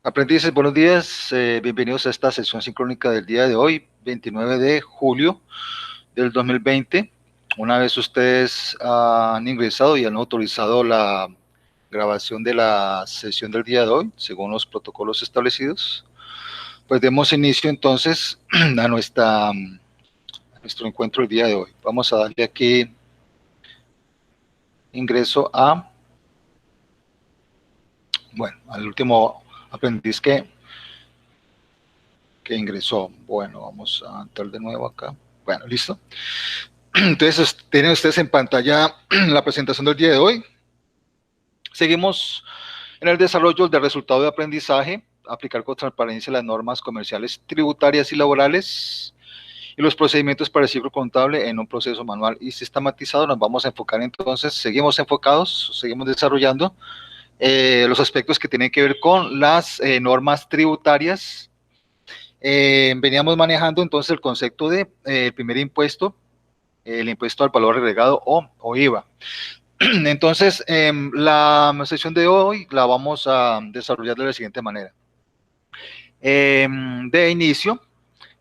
Aprendices, buenos días. Bienvenidos a esta sesión sincrónica del día de hoy, 29 de julio del 2020. Una vez ustedes han ingresado y han autorizado la grabación de la sesión del día de hoy, según los protocolos establecidos, pues demos inicio entonces a nuestro encuentro el día de hoy. Vamos a darle aquí ingreso al último aprendiz que ingresó. Bueno, vamos a entrar de nuevo acá. Bueno, listo. Entonces, tienen ustedes en pantalla la presentación del día de hoy. Seguimos en el desarrollo del resultado de aprendizaje, aplicar con transparencia las normas comerciales, tributarias y laborales y los procedimientos para el ciclo contable en un proceso manual y sistematizado. Nos vamos a enfocar entonces, seguimos enfocados, seguimos desarrollando los aspectos que tienen que ver con las normas tributarias. Veníamos manejando entonces el concepto de el primer impuesto, el impuesto al valor agregado o IVA. Entonces, la sesión de hoy la vamos a desarrollar de la siguiente manera. De inicio,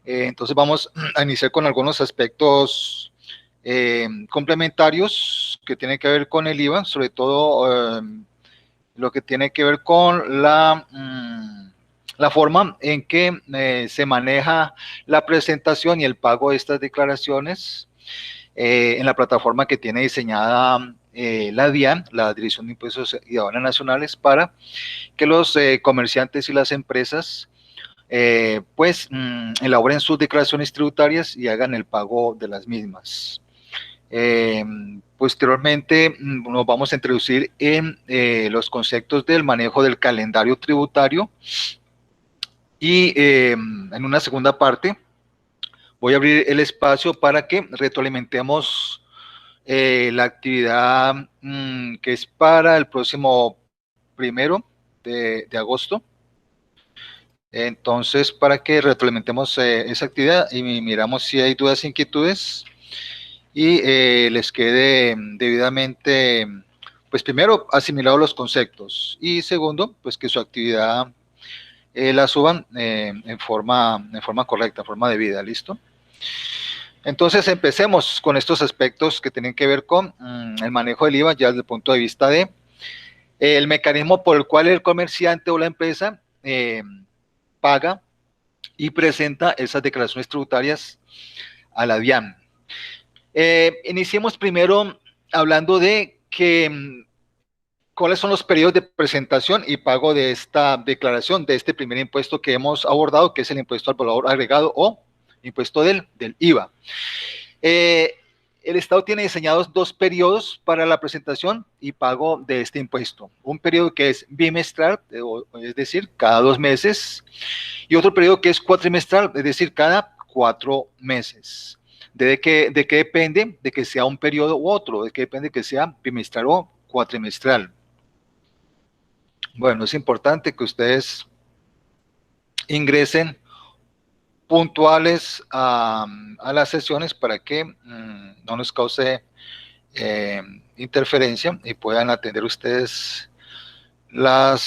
entonces vamos a iniciar con algunos aspectos complementarios que tienen que ver con el IVA, sobre todo lo que tiene que ver con la forma en que se maneja la presentación y el pago de estas declaraciones en la plataforma que tiene diseñada la DIAN, la Dirección de Impuestos y Aduanas Nacionales, para que los comerciantes y las empresas elaboren sus declaraciones tributarias y hagan el pago de las mismas. Posteriormente nos vamos a introducir en los conceptos del manejo del calendario tributario y en una segunda parte voy a abrir el espacio para que retroalimentemos la actividad que es para el próximo 1 de agosto. Entonces, para que retroalimentemos esa actividad y miramos si hay dudas e inquietudes y les quede debidamente, pues primero, asimilado los conceptos y segundo, pues que su actividad la suban en forma correcta, en forma debida, ¿listo? Entonces empecemos con estos aspectos que tienen que ver con el manejo del IVA ya desde el punto de vista de el mecanismo por el cual el comerciante o la empresa paga y presenta esas declaraciones tributarias a la DIAN. Iniciemos primero hablando de cuáles son los periodos de presentación y pago de esta declaración, de este primer impuesto que hemos abordado, que es el impuesto al valor agregado o impuesto del IVA. El Estado tiene diseñados 2 periodos para la presentación y pago de este impuesto. Un periodo que es bimestral, es decir, cada 2 meses, y otro periodo que es cuatrimestral, es decir, cada 4 meses. ¿De qué depende? De que sea un periodo u otro, de qué depende que sea bimestral o cuatrimestral. Bueno, es importante que ustedes ingresen puntuales a las sesiones para que no nos cause interferencia y puedan atender ustedes la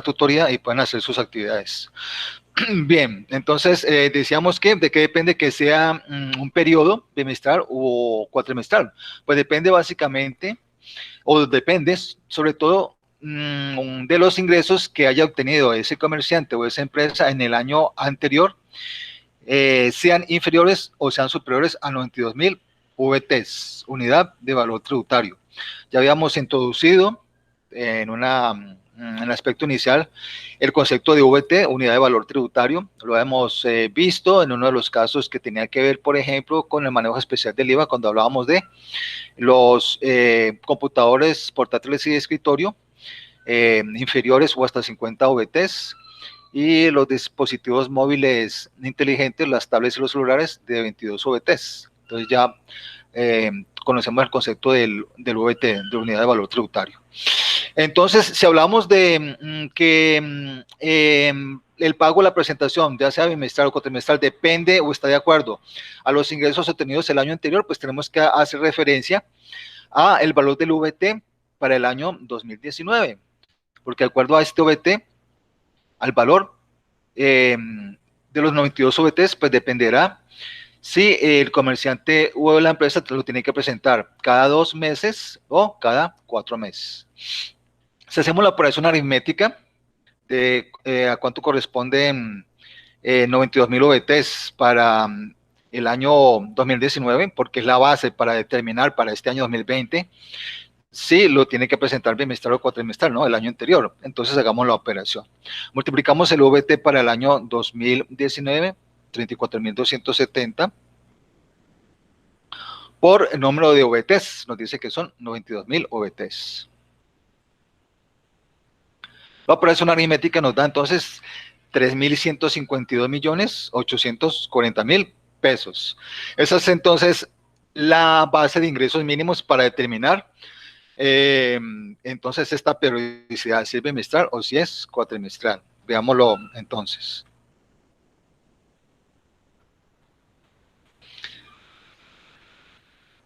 tutoría y puedan hacer sus actividades. Bien, entonces decíamos que de qué depende que sea un periodo bimestral o cuatrimestral. Pues depende básicamente, o depende sobre todo de los ingresos que haya obtenido ese comerciante o esa empresa en el año anterior, sean inferiores o sean superiores a 92.000 VTs, unidad de valor tributario. Ya habíamos introducido en el aspecto inicial el concepto de VT, unidad de valor tributario. Lo hemos visto en uno de los casos que tenía que ver, por ejemplo, con el manejo especial del IVA, cuando hablábamos de los computadores portátiles y de escritorio inferiores o hasta 50 VTs, y los dispositivos móviles inteligentes, las tablets y los celulares de 22 VTs. Entonces ya conocemos el concepto del VT, de unidad de valor tributario. Entonces, si hablamos de que el pago, la presentación, ya sea bimestral o cuatrimestral, depende o está de acuerdo a los ingresos obtenidos el año anterior, pues tenemos que hacer referencia a el valor del VT para el año 2019, porque de acuerdo a este VT, al valor de los 92 VTs, pues dependerá si el comerciante o la empresa lo tiene que presentar cada 2 meses o cada 4 meses. Si hacemos la operación aritmética de a cuánto corresponden 92.000 VTs para el año 2019, porque es la base para determinar para este año 2020, si lo tiene que presentar bimestral o cuatrimestral, ¿no? El año anterior. Entonces hagamos la operación. Multiplicamos el VT para el año 2019, 34.270, por el número de VTs. Nos dice que son 92.000 VTs. La operación aritmética nos da entonces 3.152.840.000 pesos. Esa es entonces la base de ingresos mínimos para determinar entonces esta periodicidad, si es bimestral o si es cuatrimestral. Veámoslo entonces.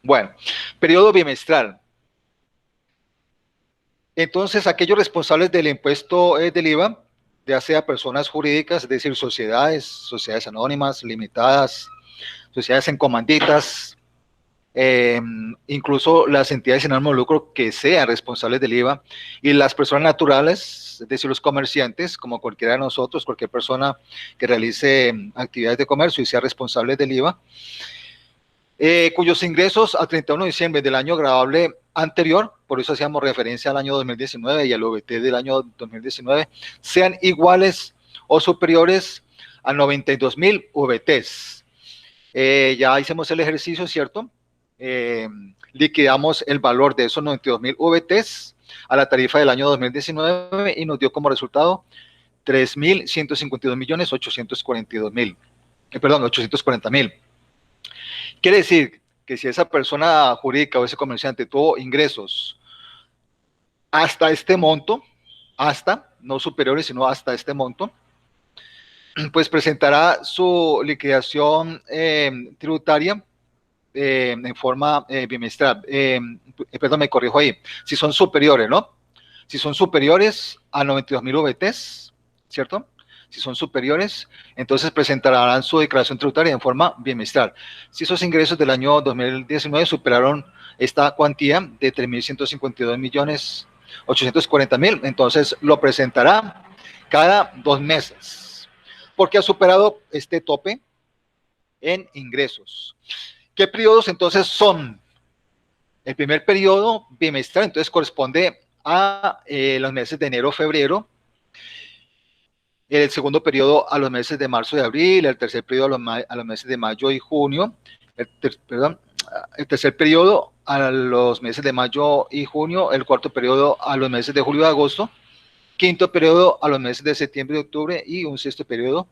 Bueno, periodo bimestral. Entonces, aquellos responsables del impuesto del IVA, ya sea personas jurídicas, es decir, sociedades anónimas, limitadas, sociedades en comanditas, incluso las entidades sin ánimo de lucro que sean responsables del IVA, y las personas naturales, es decir, los comerciantes, como cualquiera de nosotros, cualquier persona que realice actividades de comercio y sea responsable del IVA, cuyos ingresos a 31 de diciembre del año gravable anterior, por eso hacíamos referencia al año 2019 y al OVT del año 2019, sean iguales o superiores a 92.000 VTs. Ya hicimos el ejercicio, ¿cierto? Liquidamos el valor de esos 92.000 VTs a la tarifa del año 2019 y nos dio como resultado 3.152.842.000, perdón, 840.000. Quiere decir que si esa persona jurídica o ese comerciante tuvo ingresos hasta este monto, no superiores, sino hasta este monto, pues presentará su liquidación tributaria en forma bimestral. Perdón, me corrijo ahí. Si son superiores, ¿no? Si son superiores a 92.000 VTs, ¿cierto? Si son superiores, entonces presentarán su declaración tributaria en forma bimestral. Si esos ingresos del año 2019 superaron esta cuantía de 3.152.840.000, entonces lo presentará cada 2 meses, porque ha superado este tope en ingresos. ¿Qué periodos entonces son? El primer periodo bimestral, entonces corresponde a los meses de enero, febrero. El segundo periodo a los meses de marzo y abril. El tercer periodo a los meses de mayo y junio. El tercer periodo a los meses de mayo y junio. El cuarto periodo a los meses de julio y agosto. Quinto periodo a los meses de septiembre y octubre. Y un sexto periodo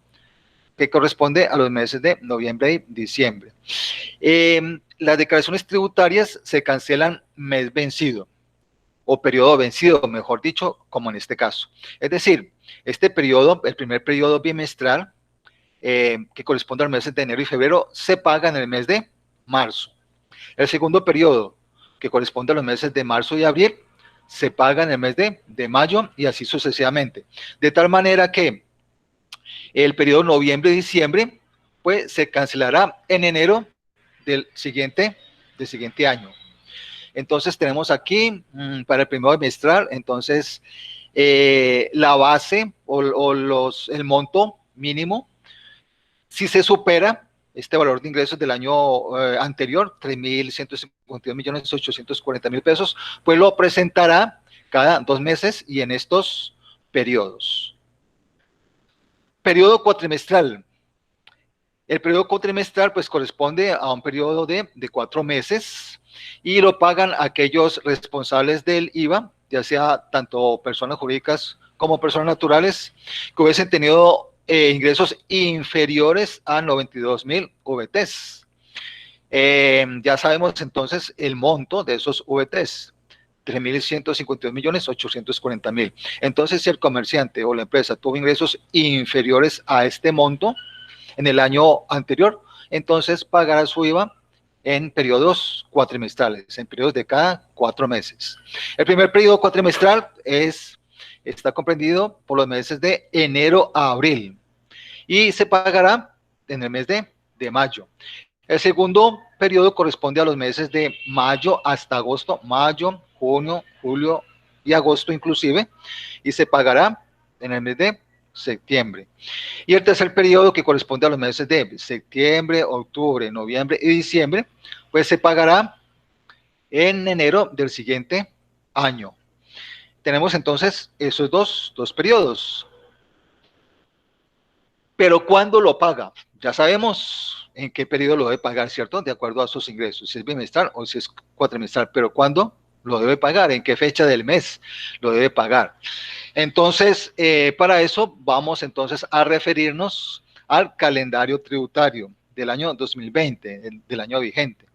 que corresponde a los meses de noviembre y diciembre. Las declaraciones tributarias se cancelan mes vencido o periodo vencido, mejor dicho, como en este caso. Es decir, este periodo, el primer periodo bimestral, que corresponde a los meses de enero y febrero, se paga en el mes de marzo. El segundo periodo, que corresponde a los meses de marzo y abril, se paga en el mes de mayo y así sucesivamente. De tal manera que el periodo noviembre-diciembre, pues se cancelará en enero del siguiente año. Entonces tenemos aquí para el primer bimestral, entonces la base o el monto mínimo, si se supera este valor de ingresos del año anterior, 3.152.840.000 pesos, pues lo presentará cada 2 meses y en estos periodos. Periodo cuatrimestral. El periodo cuatrimestral pues corresponde a un periodo de 4 meses y lo pagan aquellos responsables del IVA, ya sea tanto personas jurídicas como personas naturales, que hubiesen tenido ingresos inferiores a 92.000 VTs. Ya sabemos entonces el monto de esos VTs, 3.152.840.000. Entonces, si el comerciante o la empresa tuvo ingresos inferiores a este monto en el año anterior, entonces pagará su IVA en periodos cuatrimestrales, en periodos de cada 4 meses. El primer periodo cuatrimestral es está comprendido por los meses de enero a abril y se pagará en el mes de mayo. El segundo periodo corresponde a los meses de mayo hasta agosto, mayo, junio, julio y agosto inclusive, y se pagará en el mes de septiembre. Y el tercer periodo, que corresponde a los meses de septiembre, octubre, noviembre y diciembre, pues se pagará en enero del siguiente año. Tenemos entonces esos dos periodos. Pero ¿cuándo lo paga? Ya sabemos en qué periodo lo debe pagar, ¿cierto? De acuerdo a sus ingresos, si es bimestral o si es cuatrimestral. Pero ¿cuándo lo debe pagar? ¿En qué fecha del mes lo debe pagar? Entonces, para eso vamos entonces a referirnos al calendario tributario del año 2020, del año vigente.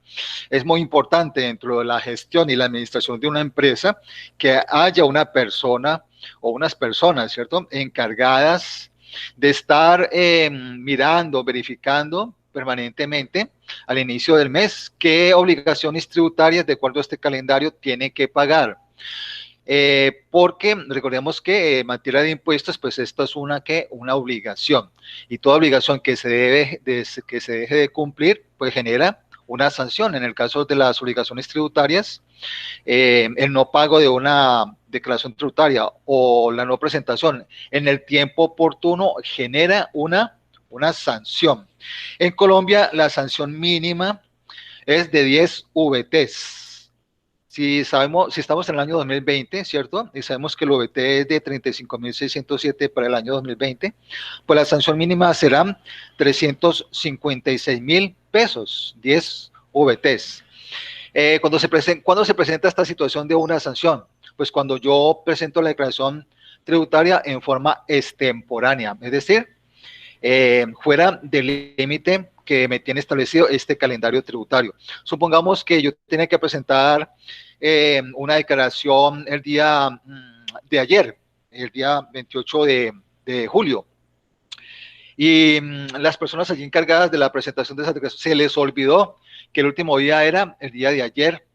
Es muy importante dentro de la gestión y la administración de una empresa que haya una persona o unas personas, ¿cierto?, encargadas de estar mirando, verificando permanentemente al inicio del mes qué obligaciones tributarias de acuerdo a este calendario tiene que pagar. Porque recordemos que en materia de impuestos, pues esto es una obligación, y toda obligación que se deje de cumplir, pues genera una sanción. En el caso de las obligaciones tributarias, el no pago de una declaración tributaria o la no presentación en el tiempo oportuno genera una sanción. En Colombia, la sanción mínima es de 10 VTs. Si estamos en el año 2020, ¿cierto? Y sabemos que el VT es de 35.607 para el año 2020, pues la sanción mínima serán 356.000 pesos, 10 VTs. ¿Cuándo se presenta esta situación de una sanción? Pues cuando yo presento la declaración tributaria en forma extemporánea, es decir, fuera del límite que me tiene establecido este calendario tributario. Supongamos que yo tenía que presentar una declaración el día de ayer, el día 28 de julio, y las personas allí encargadas de la presentación de esa declaración se les olvidó que el último día era el día de ayer,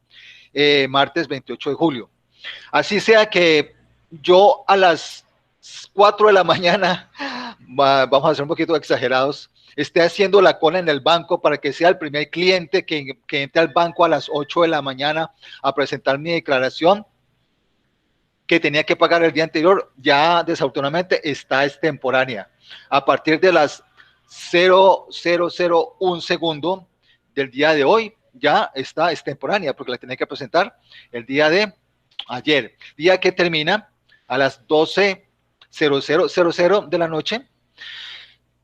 martes 28 de julio. Así sea que yo a las 4 de la mañana, vamos a ser un poquito exagerados, esté haciendo la cola en el banco para que sea el primer cliente que entre al banco a las 8 de la mañana a presentar mi declaración que tenía que pagar el día anterior, ya desafortunadamente está extemporánea. A partir de las 0001 segundo del día de hoy, ya está extemporánea porque la tenía que presentar el día de ayer, día que termina a las 12:00 de la noche.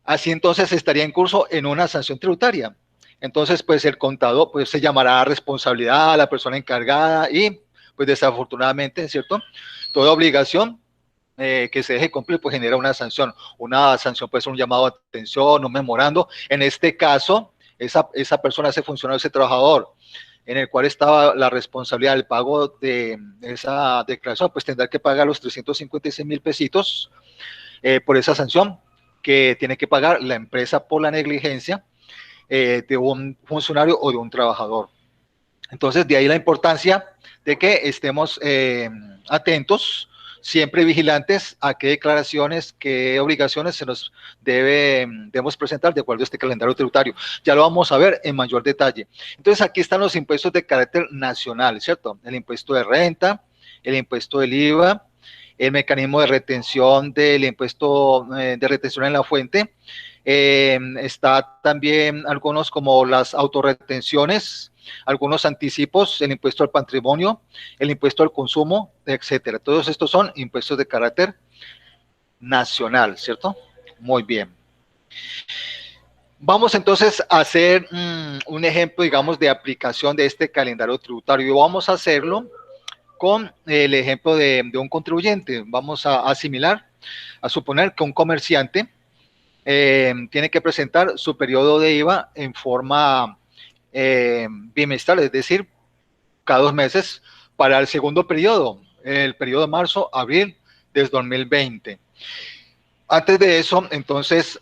Así entonces estaría en curso en una sanción tributaria. Entonces, pues el contador pues se llamará a responsabilidad a la persona encargada y pues desafortunadamente, ¿cierto?, toda obligación que se deje cumplir pues genera una sanción. Una sanción puede ser un llamado a atención, un memorando. En este caso, esa persona, ese funcionario, ese trabajador en el cual estaba la responsabilidad del pago de esa declaración, pues tendrá que pagar los 356.000 pesitos por esa sanción que tiene que pagar la empresa por la negligencia de un funcionario o de un trabajador. Entonces, de ahí la importancia de que estemos atentos, siempre vigilantes a qué declaraciones, qué obligaciones se nos debemos presentar de acuerdo a este calendario tributario. Ya lo vamos a ver en mayor detalle. Entonces, aquí están los impuestos de carácter nacional, ¿cierto? El impuesto de renta, el impuesto del IVA, el mecanismo de retención del impuesto de retención en la fuente. Está también algunos como las autorretenciones, algunos anticipos, el impuesto al patrimonio, el impuesto al consumo, etcétera. Todos estos son impuestos de carácter nacional, ¿cierto? Muy bien. Vamos entonces a hacer un ejemplo, digamos, de aplicación de este calendario tributario. Vamos a hacerlo con el ejemplo de un contribuyente. Vamos a asimilar, a suponer que un comerciante tiene que presentar su periodo de IVA en forma bimestral, es decir, cada 2 meses para el segundo periodo, el periodo de marzo-abril de 2020. Antes de eso, entonces,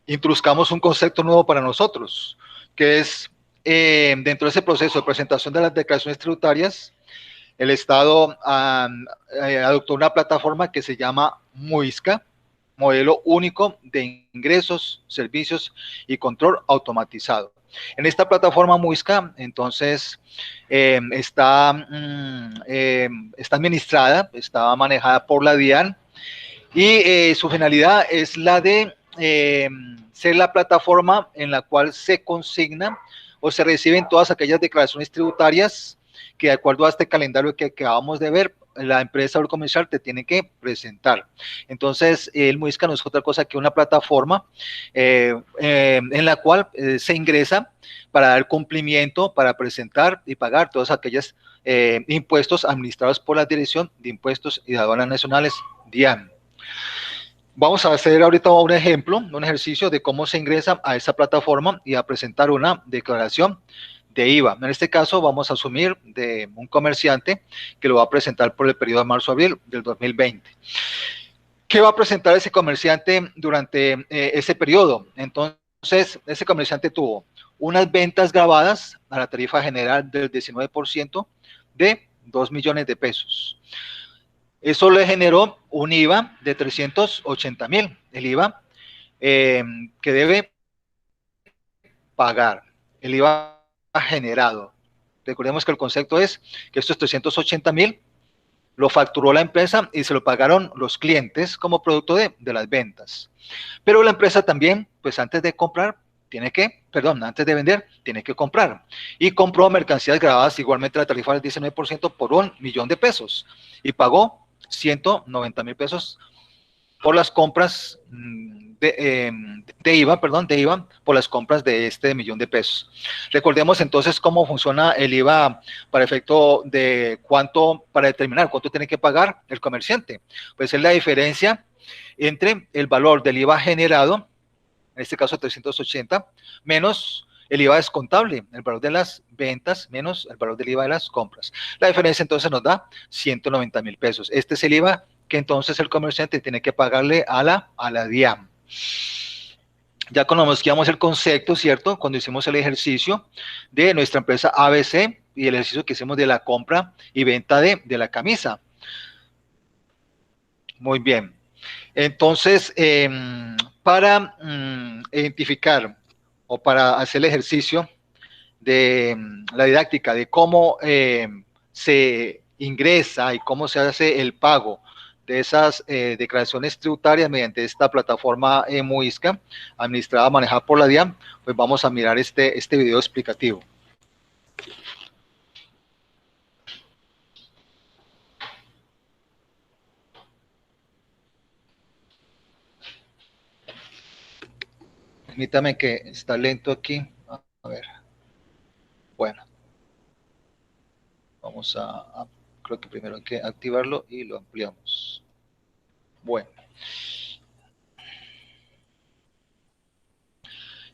introduzcamos un concepto nuevo para nosotros, que es dentro de ese proceso de presentación de las declaraciones tributarias, el Estado adoptó una plataforma que se llama MUISCA, Modelo Único de Ingresos, Servicios y Control Automatizado. En esta plataforma MUISCA, entonces, está administrada, está manejada por la DIAN y su finalidad es la de ser la plataforma en la cual se consignan o se reciben todas aquellas declaraciones tributarias que, de acuerdo a este calendario que acabamos de ver, la empresa o el comercial te tiene que presentar. Entonces, el MUISCA no es otra cosa que una plataforma en la cual se ingresa para dar cumplimiento, para presentar y pagar todos aquellos impuestos administrados por la Dirección de Impuestos y de Aduanas Nacionales, DIAN. Vamos a hacer ahorita un ejemplo, un ejercicio de cómo se ingresa a esa plataforma y a presentar una declaración de IVA. En este caso vamos a asumir de un comerciante que lo va a presentar por el periodo de marzo-abril del 2020. ¿Qué va a presentar ese comerciante durante ese periodo? Entonces, ese comerciante tuvo unas ventas grabadas a la tarifa general del 19% de 2 millones de pesos. Eso le generó un IVA de 380,000, el IVA que debe pagar, el IVA generado. Recordemos que el concepto es que estos 380,000 lo facturó la empresa y se lo pagaron los clientes como producto de las ventas. Pero la empresa también, pues antes de comprar, antes de vender, tiene que comprar. Y compró mercancías grabadas igualmente a la tarifa del 19% por 1 millón de pesos y pagó 190,000 pesos por las compras de IVA por las compras de este millón de pesos. Recordemos entonces cómo funciona el IVA para efecto de para determinar cuánto tiene que pagar el comerciante. Pues es la diferencia entre el valor del IVA generado, en este caso 380, menos el IVA descontable, el valor de las ventas menos el valor del IVA de las compras. La diferencia entonces nos da 190,000 pesos. Este es el IVA que entonces el comerciante tiene que pagarle a la DIAN. Ya conocíamos el concepto, ¿cierto? Cuando hicimos el ejercicio de nuestra empresa ABC y el ejercicio que hicimos de la compra y venta de la camisa. Muy bien. Entonces, para identificar o para hacer el ejercicio de la didáctica de cómo se ingresa y cómo se hace el pago de esas declaraciones tributarias mediante esta plataforma MUISCA, administrada, manejada por la DIAN, pues vamos a mirar este video explicativo. Permítame que está lento aquí. A ver. Bueno. Vamos creo que primero hay que activarlo y lo ampliamos. Bueno.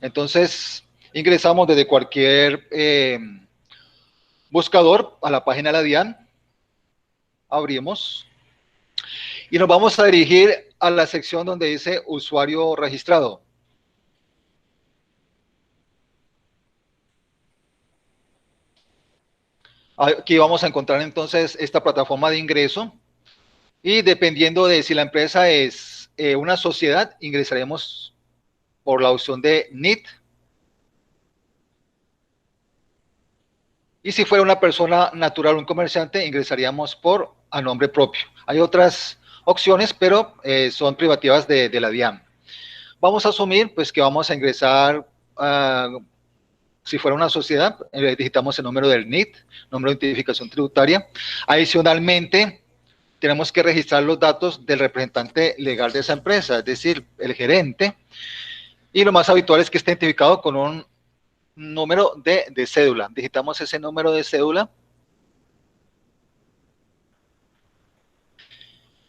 Entonces, ingresamos desde cualquier buscador a la página de la DIAN. Abrimos. Y nos vamos a dirigir a la sección donde dice usuario registrado. Aquí vamos a encontrar entonces esta plataforma de ingreso y dependiendo de si la empresa es una sociedad, ingresaremos por la opción de NIT. Y si fuera una persona natural, un comerciante, ingresaríamos a nombre propio. Hay otras opciones, pero son privativas de la DIAN. Vamos a asumir pues que vamos a ingresar si fuera una sociedad, digitamos el número del NIT, número de identificación tributaria. Adicionalmente, tenemos que registrar los datos del representante legal de esa empresa, es decir, el gerente. Y lo más habitual es que esté identificado con un número de cédula. Digitamos ese número de cédula.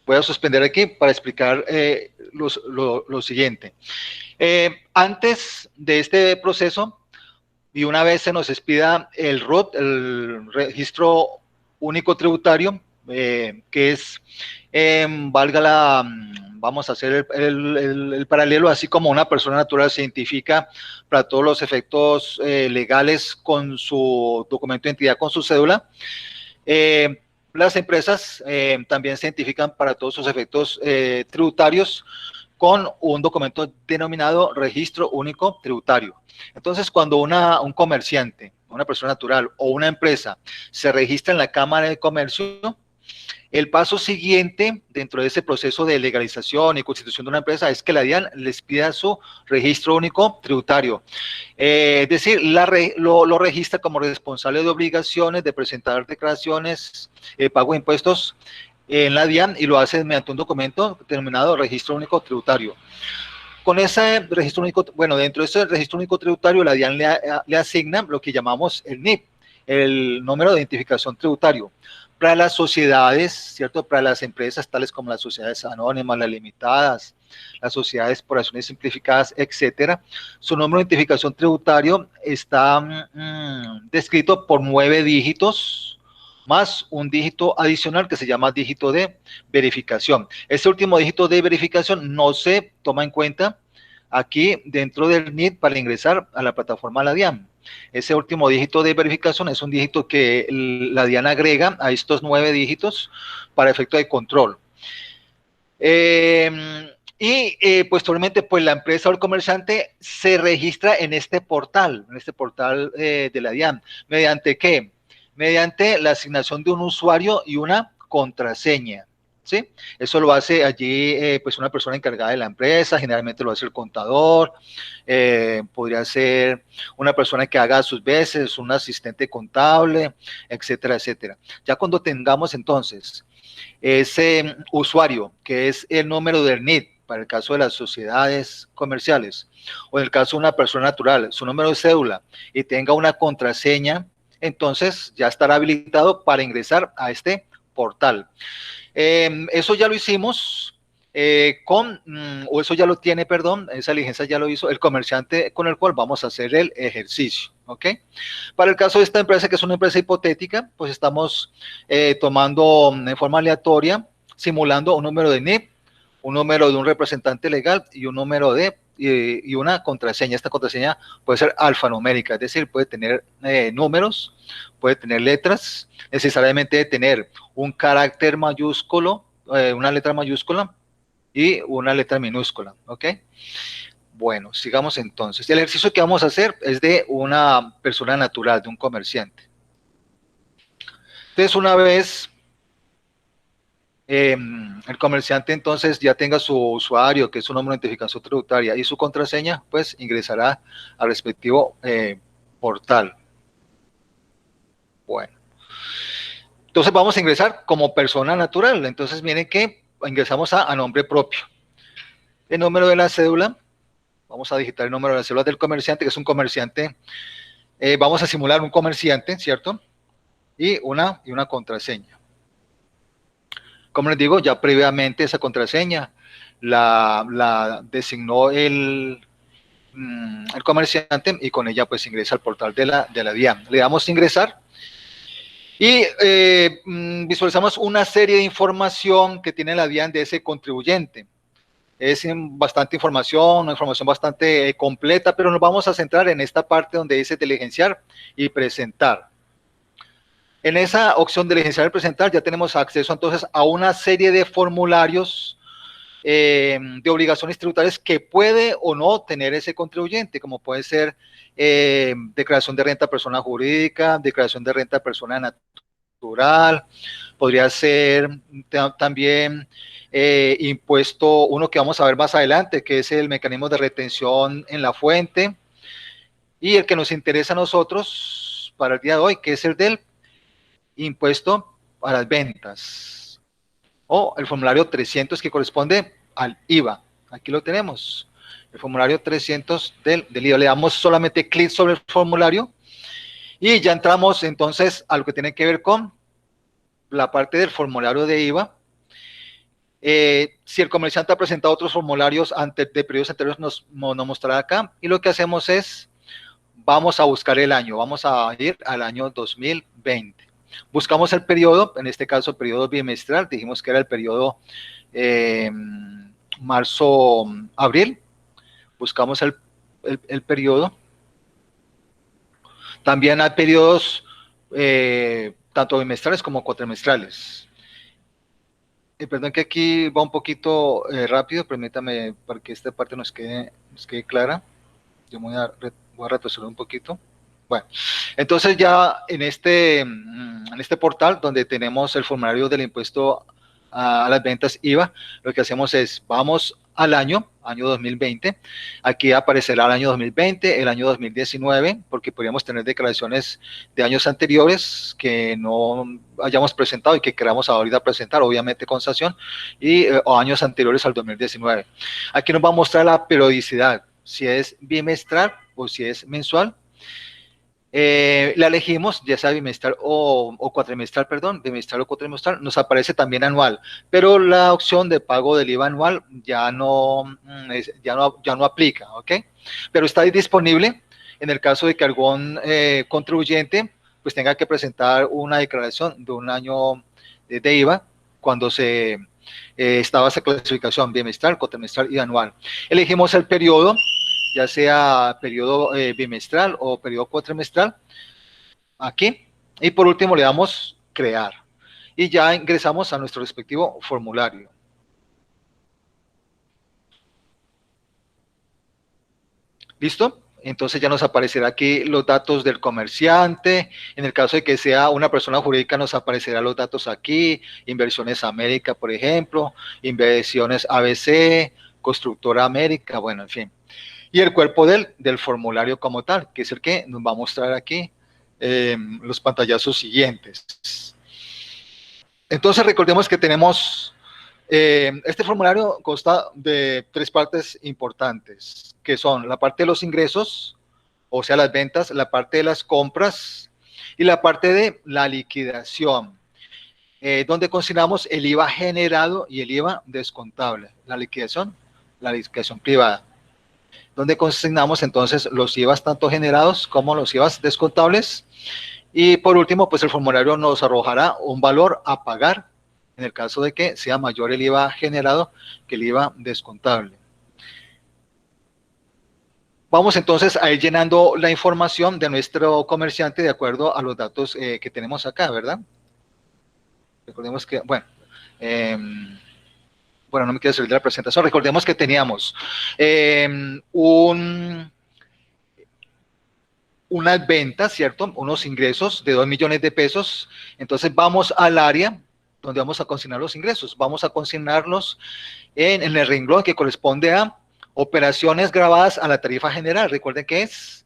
Voy a suspender aquí para explicar lo siguiente. Antes de este proceso, y una vez se nos expida el RUT, el registro único tributario, que es, vamos a hacer el paralelo, así como una persona natural se identifica para todos los efectos legales con su documento de identidad, con su cédula, Las empresas también se identifican para todos sus efectos tributarios con un documento denominado Registro Único Tributario. Entonces, cuando un comerciante, una persona natural o una empresa se registra en la Cámara de Comercio, el paso siguiente dentro de ese proceso de legalización y constitución de una empresa es que la DIAN les pida su registro único tributario. Es decir, lo registra como responsable de obligaciones de presentar declaraciones, pago de impuestos en la DIAN y lo hace mediante un documento denominado Registro Único Tributario. Con ese registro único, bueno, dentro de ese registro único tributario, la DIAN le asigna lo que llamamos el NIP, el número de identificación tributario. Para las sociedades, ¿cierto? Para las empresas tales como las sociedades anónimas, las limitadas, las sociedades por acciones simplificadas, etcétera, su número de identificación tributario está descrito por 9 dígitos, más un dígito adicional que se llama dígito de verificación. Este último dígito de verificación no se toma en cuenta aquí dentro del NID para ingresar a la plataforma La DIAN. Ese último dígito de verificación es un dígito que la DIAN agrega a estos 9 dígitos para efecto de control. Posteriormente, pues la empresa o el comerciante se registra en este portal de la DIAN. ¿Mediante qué? Mediante la asignación de un usuario y una contraseña, ¿sí? Eso lo hace allí pues una persona encargada de la empresa, generalmente lo hace el contador, podría ser una persona que haga a sus veces, un asistente contable, etcétera, etcétera. Ya cuando tengamos entonces ese usuario, que es el número del NID, para el caso de las sociedades comerciales, o en el caso de una persona natural, su número de cédula, y tenga una contraseña, entonces ya estará habilitado para ingresar a este portal. Eso ya lo hicimos o eso ya lo tiene, perdón, esa diligencia ya lo hizo el comerciante con el cual vamos a hacer el ejercicio, ¿ok? Para el caso de esta empresa, que es una empresa hipotética, pues estamos tomando en forma aleatoria, simulando un número de NIP, un número de un representante legal y un número y una contraseña. Esta contraseña puede ser alfanumérica, es decir, puede tener números, puede tener letras, necesariamente debe tener un carácter mayúsculo, una letra mayúscula y una letra minúscula, ¿ok? Bueno, sigamos entonces. El ejercicio que vamos a hacer es de una persona natural, de un comerciante. Entonces, una vez el comerciante entonces ya tenga su usuario, que es su número de identificación tributaria, y su contraseña, pues ingresará al respectivo portal. Bueno. Entonces vamos a ingresar como persona natural. Entonces miren que ingresamos a nombre propio. El número de la cédula, vamos a digitar el número de la cédula del comerciante, que es un comerciante. Vamos a simular un comerciante, ¿cierto? Y una contraseña. Como les digo, ya previamente esa contraseña la designó el comerciante y con ella pues ingresa al portal de la DIAN. Le damos a ingresar y visualizamos una serie de información que tiene la DIAN de ese contribuyente. Es bastante información, una información bastante completa, pero nos vamos a centrar en esta parte donde dice diligenciar y presentar. En esa opción de diligenciar y presentar ya tenemos acceso entonces a una serie de formularios de obligaciones tributarias que puede o no tener ese contribuyente, como puede ser declaración de renta persona jurídica, declaración de renta persona natural, podría ser también impuesto, uno que vamos a ver más adelante, que es el mecanismo de retención en la fuente, y el que nos interesa a nosotros para el día de hoy, que es el del impuesto a las ventas, o el formulario 300 que corresponde al IVA. Aquí lo tenemos, el formulario 300 del IVA. Le damos solamente clic sobre el formulario y ya entramos entonces a lo que tiene que ver con la parte del formulario de IVA. Si el comerciante ha presentado otros formularios de periodos anteriores, nos mostrará acá. Y lo que hacemos es, vamos a buscar el año, vamos a ir al año 2020. Buscamos el periodo, en este caso el periodo bimestral, dijimos que era el periodo marzo-abril. Buscamos el periodo. También hay periodos tanto bimestrales como cuatrimestrales. Perdón que aquí va un poquito rápido, permítame para que esta parte nos quede clara. Yo voy a retroceder un poquito. Bueno, entonces ya en este portal donde tenemos el formulario del impuesto a las ventas IVA, lo que hacemos es, vamos al año 2020, aquí aparecerá el año 2020, el año 2019, porque podríamos tener declaraciones de años anteriores que no hayamos presentado y que queramos ahorita presentar, obviamente con sanción, o años anteriores al 2019. Aquí nos va a mostrar la periodicidad, si es bimestral o si es mensual. La elegimos, ya sea bimestral o cuatrimestral, perdón, bimestral o cuatrimestral, nos aparece también anual, pero la opción de pago del IVA anual ya no aplica, ¿ok? Pero está disponible en el caso de que algún contribuyente pues tenga que presentar una declaración de un año de IVA cuando estaba esa clasificación bimestral, cuatrimestral y anual. Elegimos el periodo, ya sea periodo bimestral o periodo cuatrimestral, aquí, y por último le damos crear, y ya ingresamos a nuestro respectivo formulario. ¿Listo? Entonces ya nos aparecerá aquí los datos del comerciante, en el caso de que sea una persona jurídica nos aparecerán los datos aquí, Inversiones América, por ejemplo, Inversiones ABC, Constructora América, bueno, en fin. Y el cuerpo del formulario como tal, que es el que nos va a mostrar aquí los pantallazos siguientes. Entonces recordemos que tenemos, este formulario consta de tres partes importantes, que son la parte de los ingresos, o sea, las ventas, la parte de las compras y la parte de la liquidación, donde consignamos el IVA generado y el IVA descontable, la liquidación privada, donde consignamos entonces los IVAs tanto generados como los IVAs descontables. Y por último, pues el formulario nos arrojará un valor a pagar en el caso de que sea mayor el IVA generado que el IVA descontable. Vamos entonces a ir llenando la información de nuestro comerciante de acuerdo a los datos que tenemos acá, ¿verdad? Recordemos que, bueno, no me quiero salir de la presentación. Recordemos que teníamos unas ventas, ¿cierto? Unos ingresos de 2 millones de pesos. Entonces vamos al área donde vamos a consignar los ingresos. Vamos a consignarlos en el renglón que corresponde a operaciones grabadas a la tarifa general. Recuerden que es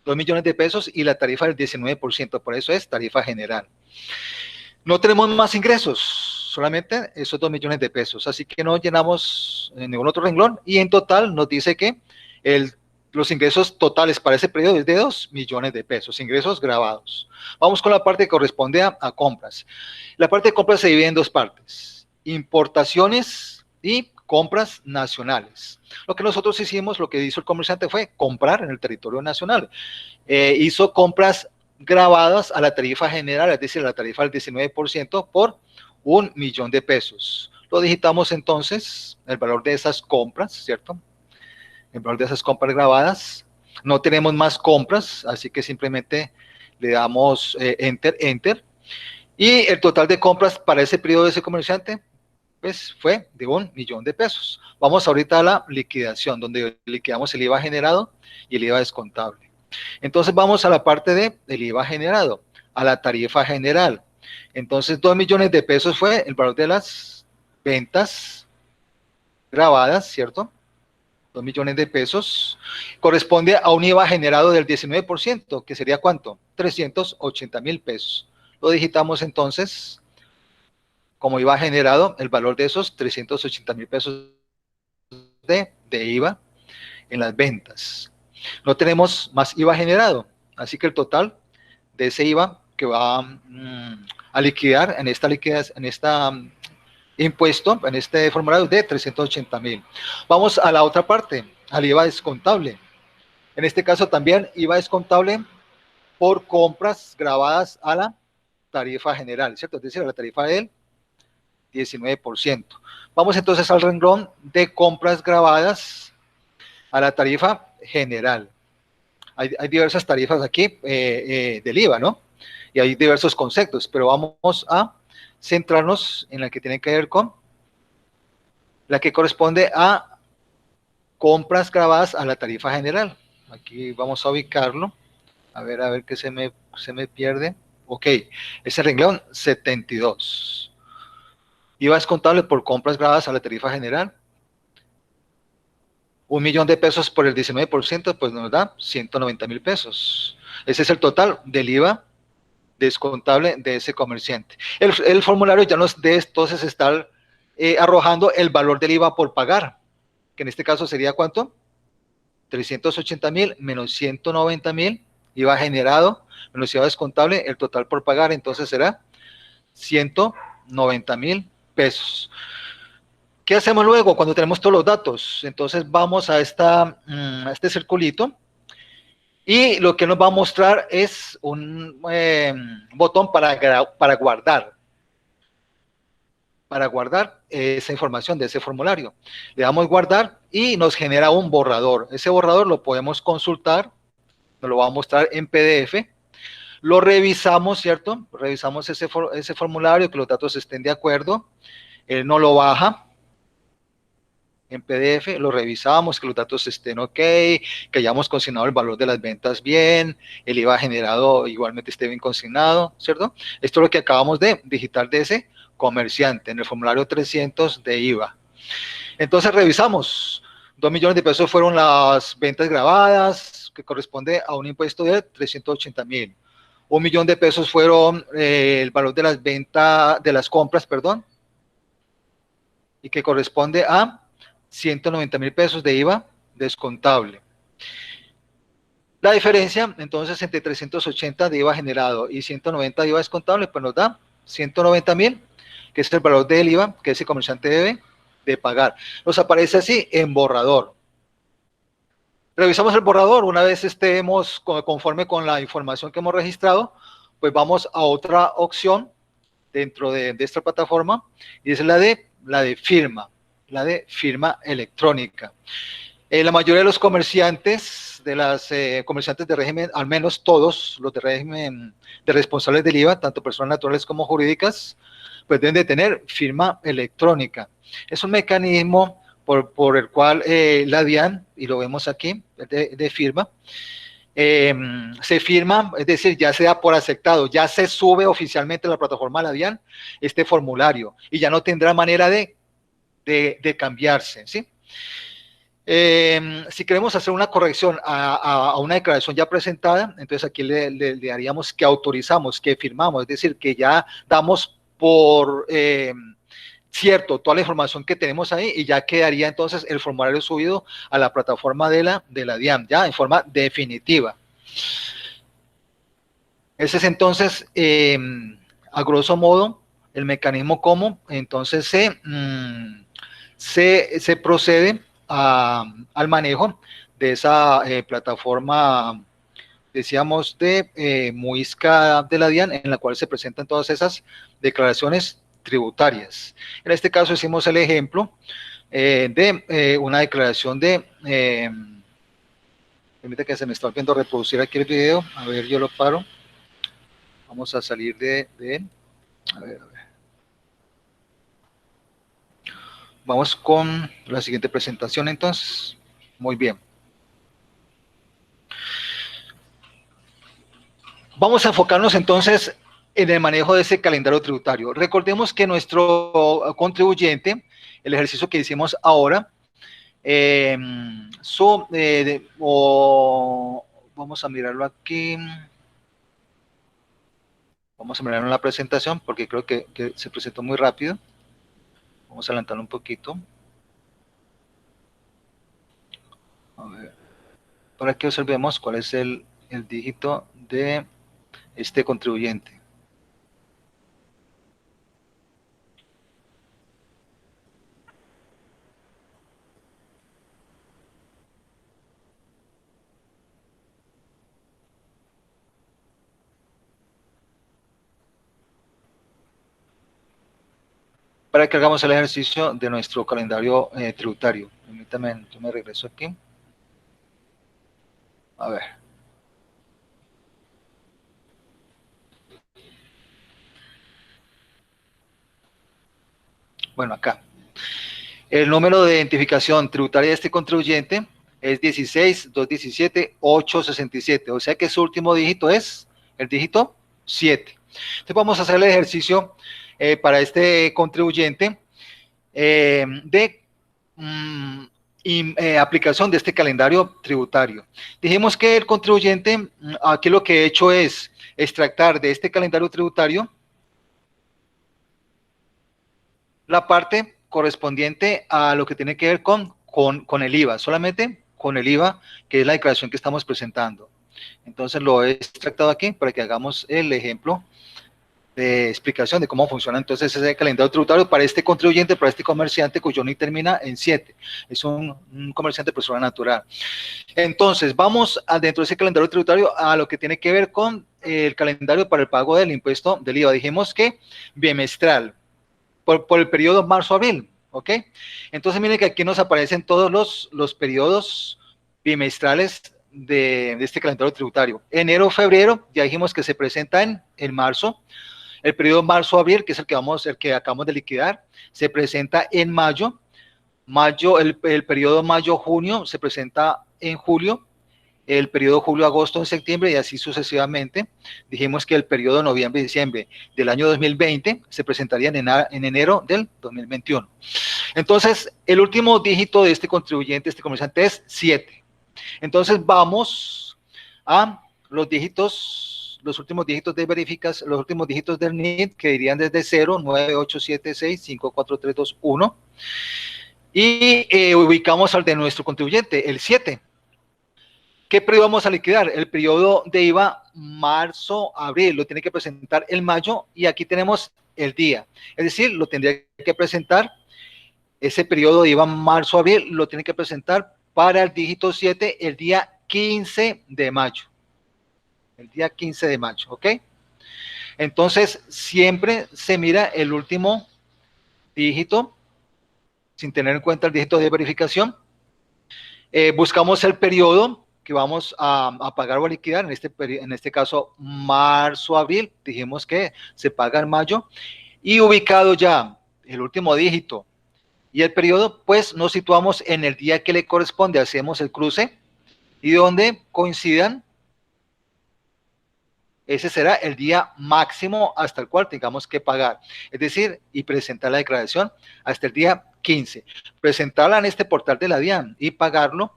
2 millones de pesos y la tarifa del 19%, por eso es tarifa general. No tenemos más ingresos, solamente esos 2 millones de pesos, así que no llenamos ningún otro renglón y en total nos dice que los ingresos totales para ese periodo es de 2 millones de pesos, ingresos grabados. Vamos con la parte que corresponde a compras. La parte de compras se divide en dos partes, importaciones y compras nacionales. Lo que nosotros hicimos, lo que hizo el comerciante fue comprar en el territorio nacional. Hizo compras grabadas a la tarifa general, es decir, a la tarifa del 19% por 1 millón de pesos. Lo digitamos entonces, el valor de esas compras, ¿cierto? El valor de esas compras grabadas. No tenemos más compras, así que simplemente le damos enter, enter. Y el total de compras para ese periodo de ese comerciante, pues fue de 1 millón de pesos. Vamos ahorita a la liquidación, donde liquidamos el IVA generado y el IVA descontable. Entonces vamos a la parte del IVA generado, a la tarifa general. Entonces 2 millones de pesos fue el valor de las ventas grabadas, ¿cierto? 2 millones de pesos, corresponde a un IVA generado del 19%, que sería ¿cuánto? 380,000 pesos. Lo digitamos entonces como IVA generado, el valor de esos 380,000 pesos de IVA en las ventas. No tenemos más IVA generado, así que el total de ese IVA que va a liquidar en esta impuesto, en este formulario de 380,000. Vamos a la otra parte, al IVA descontable. En este caso también IVA descontable por compras grabadas a la tarifa general, ¿cierto? Es decir, a la tarifa del 19%. Vamos entonces al renglón de compras grabadas a la tarifa general. Hay diversas tarifas aquí del IVA, ¿no? Y hay diversos conceptos, pero vamos a centrarnos en la que tiene que ver con la que corresponde a compras grabadas a la tarifa general. Aquí vamos a ubicarlo. A ver qué se me pierde. Ok, es el renglón 72. IVA descontable por compras grabadas a la tarifa general. 1.000.000 de pesos por el 19%, pues nos da 190.000 pesos. Ese es el total del IVA descontable de ese comerciante. El formulario ya nos debe entonces estar arrojando el valor del IVA por pagar, que en este caso sería ¿cuánto? 380.000 menos 190.000, IVA generado, menos IVA descontable, el total por pagar, entonces será 190.000 pesos. ¿Qué hacemos luego cuando tenemos todos los datos? Entonces vamos a este circulito y lo que nos va a mostrar es un botón para guardar esa información de ese formulario. Le damos guardar y nos genera un borrador. Ese borrador lo podemos consultar, nos lo va a mostrar en PDF. Lo revisamos, ¿cierto? Revisamos ese formulario, que los datos estén de acuerdo. Él no lo baja en PDF, lo revisamos, que los datos estén ok, que hayamos consignado el valor de las ventas bien, el IVA generado igualmente esté bien consignado, ¿cierto? Esto es lo que acabamos de digitar de ese comerciante en el formulario 300 de IVA. Entonces revisamos, 2.000.000 de pesos fueron las ventas grabadas, que corresponde a un impuesto de 380.000. 1.000.000 de pesos fueron el valor de las ventas, de las compras, perdón, y que corresponde a 190.000 pesos de IVA descontable. La diferencia, entonces, entre 380 de IVA generado y 190 de IVA descontable, pues nos da 190.000, que es el valor del IVA que ese comerciante debe de pagar. Nos aparece así en borrador. Revisamos el borrador, una vez estemos conforme con la información que hemos registrado, pues vamos a otra opción dentro de esta plataforma, y es la de firma electrónica. La mayoría de los comerciantes, comerciantes de régimen, al menos todos los de régimen de responsables del IVA, tanto personas naturales como jurídicas, pues deben de tener firma electrónica. Es un mecanismo por el cual la DIAN, y lo vemos aquí, de firma, se firma, es decir, ya se da por aceptado, ya se sube oficialmente a la plataforma de la DIAN este formulario y ya no tendrá manera de cambiarse, ¿sí? Si queremos hacer una corrección a una declaración ya presentada, entonces aquí le haríamos que autorizamos, que firmamos, es decir, que ya damos por cierto toda la información que tenemos ahí y ya quedaría entonces el formulario subido a la plataforma de la DIAN, ya en forma definitiva. Ese es entonces, a grosso modo, el mecanismo como entonces se procede al manejo de esa plataforma, decíamos, de Muisca de la DIAN, en la cual se presentan todas esas declaraciones tributarias. En este caso hicimos el ejemplo de una declaración permite que se me está volviendo a reproducir aquí el video, a ver, yo lo paro, vamos a salir de él, a ver. Vamos con la siguiente presentación entonces. Muy bien. Vamos a enfocarnos entonces en el manejo de ese calendario tributario. Recordemos que nuestro contribuyente, el ejercicio que hicimos ahora, vamos a mirarlo aquí. Vamos a mirarlo en la presentación porque creo que se presentó muy rápido. Vamos a adelantarlo un poquito. A ver, para que observemos cuál es el dígito de este contribuyente. Para que hagamos el ejercicio de nuestro calendario tributario. Permítame, yo me regreso aquí. A ver. bueno, acá. El número de identificación tributaria de este contribuyente es 16-217-867, o sea que su último dígito es el dígito 7. Entonces vamos a hacer el ejercicio para este contribuyente de aplicación de este calendario tributario. Dijimos que el contribuyente, aquí lo que he hecho es extractar de este calendario tributario la parte correspondiente a lo que tiene que ver con el IVA, solamente con el IVA, que es la declaración que estamos presentando. Entonces lo he extractado aquí para que hagamos el ejemplo de explicación de cómo funciona entonces ese calendario tributario para este contribuyente, para este comerciante cuyo NIT termina en 7. Es un comerciante persona natural. Entonces, vamos dentro de ese calendario tributario a lo que tiene que ver con el calendario para el pago del impuesto del IVA. Dijimos que bimestral, por el periodo marzo-abril, ¿ok? Entonces, miren que aquí nos aparecen todos los periodos bimestrales de este calendario tributario. Enero-febrero, ya dijimos que se presenta en marzo. El periodo marzo-abril, que es el que acabamos de liquidar, se presenta en mayo. El periodo mayo-junio se presenta en julio. El periodo julio-agosto en septiembre y así sucesivamente. Dijimos que el periodo noviembre-diciembre del año 2020 se presentaría en enero del 2021. Entonces, el último dígito de este contribuyente, este comerciante, es 7. Entonces, vamos a los dígitos, los últimos dígitos de verificación, los últimos dígitos del NIT, que irían desde 0, 9, 8, 7, 6, 5, 4, 3, 2, 1. Y ubicamos al de nuestro contribuyente, el 7. ¿Qué periodo vamos a liquidar? El periodo de IVA marzo-abril, lo tiene que presentar en mayo y aquí tenemos el día. Es decir, lo tendría que presentar, ese periodo de IVA marzo-abril, lo tiene que presentar para el dígito 7 el día 15 de mayo. El día 15 de mayo, ¿ok? Entonces, siempre se mira el último dígito, sin tener en cuenta el dígito de verificación. Buscamos el periodo que vamos a pagar o a liquidar, en este caso marzo-abril, dijimos que se paga en mayo, y ubicado ya el último dígito y el periodo, pues nos situamos en el día que le corresponde, hacemos el cruce, y donde coincidan, ese será el día máximo hasta el cual tengamos que pagar, es decir, y presentar la declaración hasta el día 15, presentarla en este portal de la DIAN y pagarlo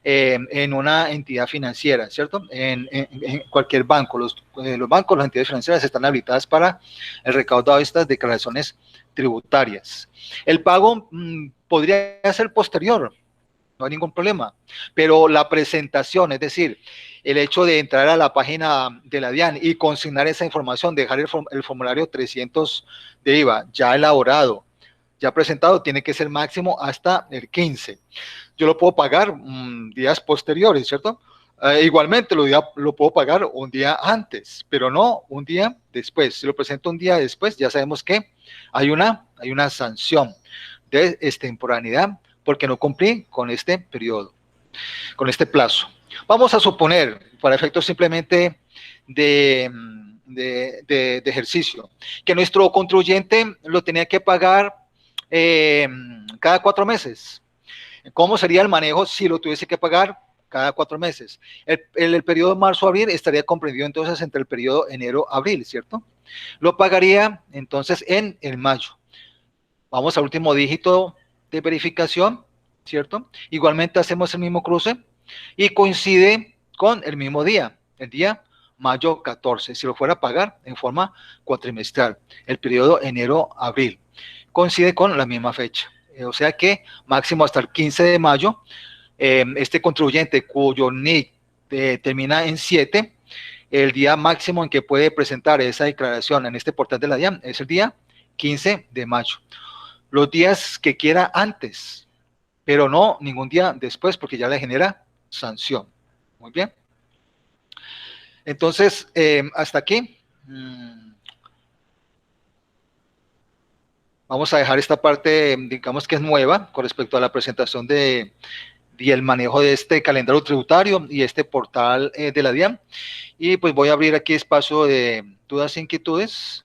en una entidad financiera, ¿cierto? En cualquier banco. Los bancos, las entidades financieras están habilitadas para el recaudado de estas declaraciones tributarias. El pago podría ser posterior, no hay ningún problema, pero la presentación, es decir, el hecho de entrar a la página de la DIAN y consignar esa información, dejar el formulario 300 de IVA ya elaborado, ya presentado, tiene que ser máximo hasta el 15. Yo lo puedo pagar días posteriores, ¿cierto? Igualmente lo puedo pagar un día antes, pero no un día después. Si lo presento un día después, ya sabemos que hay una sanción de extemporaneidad porque no cumplí con este periodo, con este plazo. Vamos a suponer, para efectos simplemente de ejercicio, que nuestro contribuyente lo tenía que pagar cada 4 meses. ¿Cómo sería el manejo si lo tuviese que pagar cada 4 meses? El periodo marzo-abril estaría comprendido entonces entre el periodo enero-abril, ¿cierto? Lo pagaría entonces en el mayo. Vamos al último dígito de verificación, ¿cierto? Igualmente hacemos el mismo cruce y coincide con el mismo día, el día mayo 14, si lo fuera a pagar en forma cuatrimestral, el periodo enero-abril. Coincide con la misma fecha. O sea que máximo hasta el 15 de mayo, este contribuyente cuyo NIC termina en 7, el día máximo en que puede presentar esa declaración en este portal de la DIAN es el día 15 de mayo. Los días que quiera antes, pero no ningún día después porque ya le genera sanción. Muy bien. Entonces, hasta aquí. Vamos a dejar esta parte, digamos que es nueva, con respecto a la presentación y el manejo de este calendario tributario y este portal de la DIAN. Y pues voy a abrir aquí espacio de dudas e inquietudes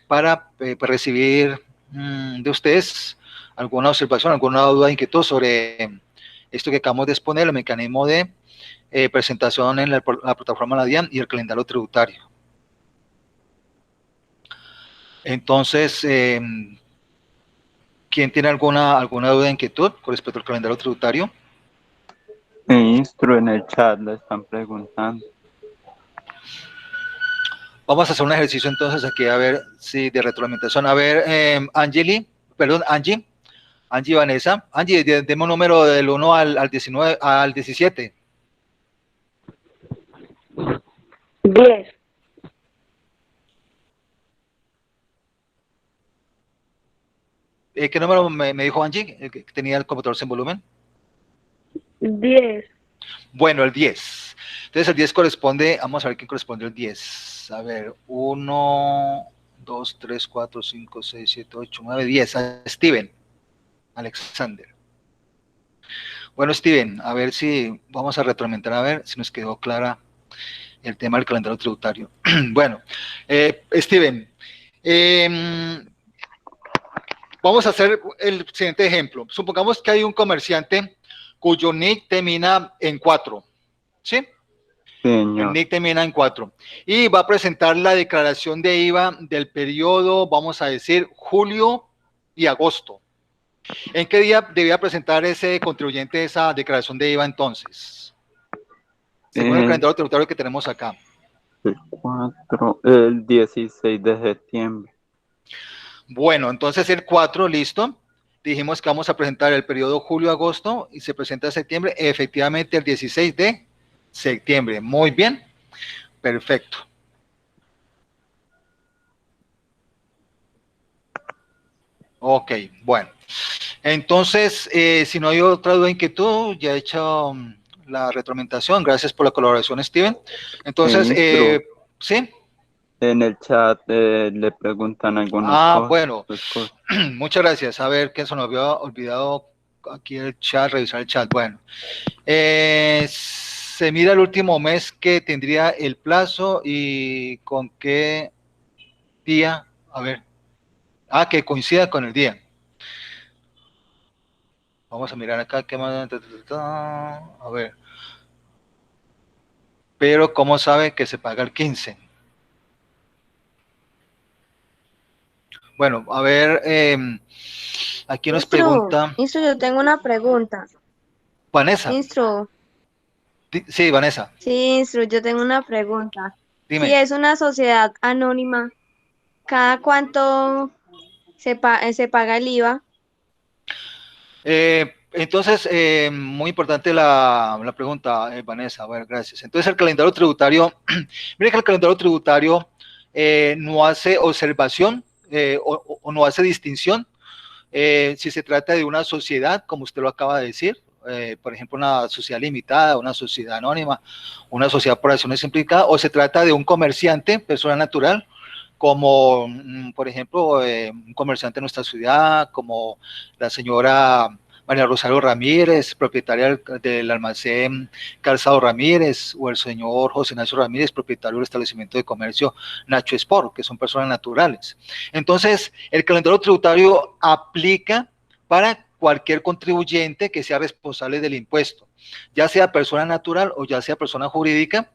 para recibir de ustedes alguna observación, alguna duda, inquietud sobre esto que acabamos de exponer, el mecanismo de presentación en la plataforma La DIAN y el calendario tributario. Entonces, ¿quién tiene alguna duda, inquietud con respecto al calendario tributario? Ministro, en el chat le están preguntando. Vamos a hacer un ejercicio entonces aquí a ver si de retroalimentación. A ver, Angie Vanessa. Angie, deme un número del 1 al 19, al 17. 10. ¿Qué número me dijo Angie? ¿El que tenía el computador sin volumen? 10. Bueno, el 10. Entonces el 10 corresponde, vamos a ver quién corresponde al 10. A ver, 1, 2, 3, 4, 5, 6, 7, 8, 9, 10. A Steven Alexander. Bueno, Steven, a ver si vamos a retroalimentar, a ver si nos quedó clara el tema del calendario tributario. Bueno, Steven, vamos a hacer el siguiente ejemplo. Supongamos que hay un comerciante cuyo NIC termina en 4, ¿sí? Señor. El NIC termina en 4. Y va a presentar la declaración de IVA del periodo, vamos a decir, julio y agosto. ¿En qué día debía presentar ese contribuyente esa declaración de IVA entonces? Según el calendario tributario que tenemos acá. El 16 de septiembre. Bueno, entonces el 4, listo. Dijimos que vamos a presentar el periodo julio-agosto y se presenta en septiembre, efectivamente el 16 de septiembre. Muy bien, perfecto. Ok, bueno. Entonces, si no hay otra duda, inquietud, ya he hecho la retroalimentación. Gracias por la colaboración, Steven. Entonces, ¿sí? En el chat le preguntan algunas cosas. Bueno, muchas gracias. A ver, que se nos había olvidado aquí el chat, revisar el chat. Bueno, se mira el último mes que tendría el plazo y con qué día, a ver, que coincida con el día. Vamos a mirar acá, qué más, a ver. Pero, ¿cómo sabe que se paga el 15? Bueno, a ver, aquí nos pregunta... Ministro, yo tengo una pregunta. Vanessa. Ministro. Sí, Vanessa. Sí, ministro, yo tengo una pregunta. Dime. Si es una sociedad anónima, ¿cada cuánto se paga el IVA? Entonces, muy importante la pregunta, Vanessa. Bueno, gracias. Entonces, el calendario tributario, mire que el calendario tributario no hace observación o no hace distinción si se trata de una sociedad, como usted lo acaba de decir, por ejemplo, una sociedad limitada, una sociedad anónima, una sociedad por acciones implicadas, o se trata de un comerciante, persona natural, como, por ejemplo, un comerciante de nuestra ciudad, como la señora María Rosario Ramírez, propietaria del almacén Calzado Ramírez, o el señor José Ignacio Ramírez, propietario del establecimiento de comercio Nacho Sport, que son personas naturales. Entonces, el calendario tributario aplica para cualquier contribuyente que sea responsable del impuesto, ya sea persona natural o ya sea persona jurídica.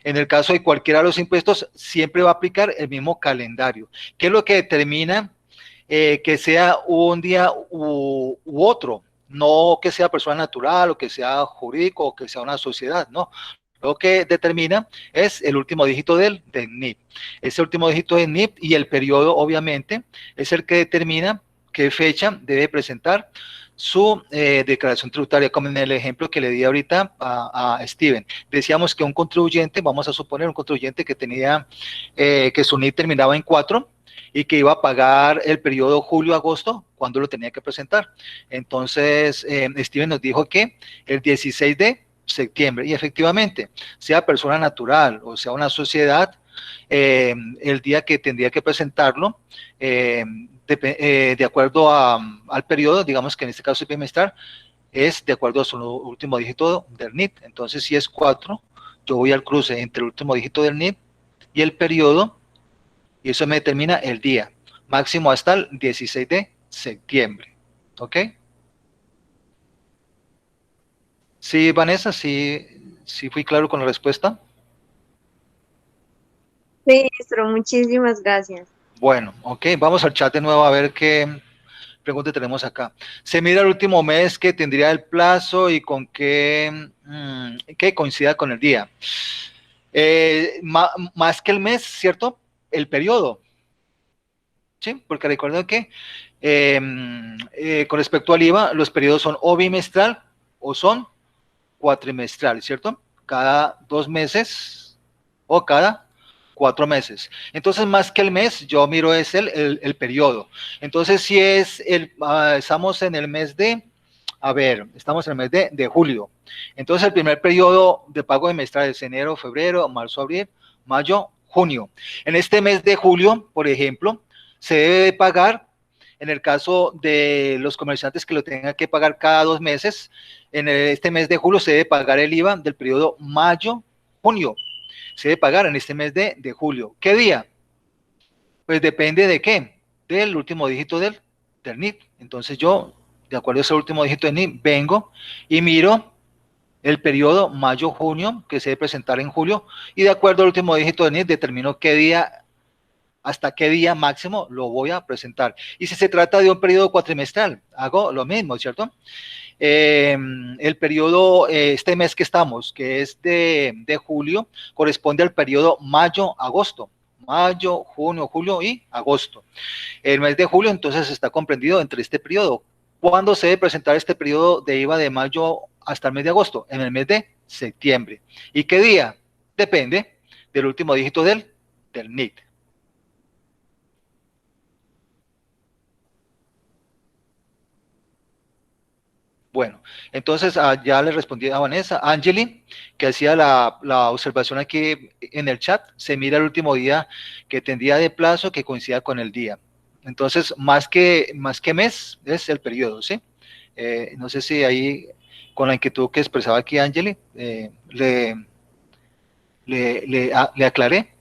En el caso de cualquiera de los impuestos, siempre va a aplicar el mismo calendario. ¿Qué es lo que determina que sea un día u otro? No que sea persona natural o que sea jurídico o que sea una sociedad, no. Lo que determina es el último dígito del NIP. Ese último dígito del NIP y el periodo, obviamente, es el que determina qué fecha debe presentar su declaración tributaria, como en el ejemplo que le di ahorita a Steven. Decíamos que un contribuyente, vamos a suponer un contribuyente que tenía, que su NIP terminaba en 4 y que iba a pagar el periodo julio-agosto, cuando lo tenía que presentar. Entonces, Steven nos dijo que el 16 de septiembre, y efectivamente, sea persona natural o sea una sociedad, el día que tendría que presentarlo, de acuerdo al periodo, digamos que en este caso el bimestral, es de acuerdo a su último dígito del NIP. Entonces, si es 4, yo voy al cruce entre el último dígito del NIP y el periodo, y eso me determina el día. máximo hasta el 16 de septiembre. ¿Ok? Sí, Vanessa, sí fui claro con la respuesta. Sí, maestro, muchísimas gracias. Bueno, ok, vamos al chat de nuevo a ver qué pregunta tenemos acá. Se mira el último mes que tendría el plazo y con que coincida con el día. Más que el mes, ¿cierto? El periodo. ¿Sí? Porque recuerden que con respecto al IVA, los periodos son o bimestral o son cuatrimestral, ¿cierto? Cada 2 meses o cada 4 meses. Entonces, más que el mes, yo miro es el periodo. Entonces, si es estamos en el mes estamos en el mes de julio. Entonces, el primer periodo de pago bimestral es enero, febrero, marzo, abril, mayo, junio. En este mes de julio, por ejemplo, se debe de pagar, en el caso de los comerciantes que lo tengan que pagar cada 2 meses, en este mes de julio se debe pagar el IVA del periodo mayo-junio. Se debe pagar en este mes de julio. ¿Qué día? Pues depende de qué, del último dígito del NIT. Entonces yo, de acuerdo a ese último dígito del NIT, vengo y miro el periodo mayo-junio que se debe presentar en julio y de acuerdo al último dígito del NIT determino qué día, hasta qué día máximo lo voy a presentar. Y si se trata de un periodo cuatrimestral, hago lo mismo, ¿cierto? El periodo, este mes que estamos, que es de julio, corresponde al periodo mayo-agosto. Mayo, junio, julio y agosto. El mes de julio entonces está comprendido entre este periodo. ¿Cuándo se debe presentar este periodo de IVA de mayo hasta el mes de agosto? En el mes de septiembre. ¿Y qué día? Depende del último dígito del NIT. Bueno, entonces ya le respondí a Vanessa. Angeli, que hacía la observación aquí en el chat, se mira el último día que tendría de plazo que coincida con el día. Entonces, más que mes es el periodo, ¿sí? No sé si ahí, con la inquietud que expresaba aquí Angeli, le aclaré.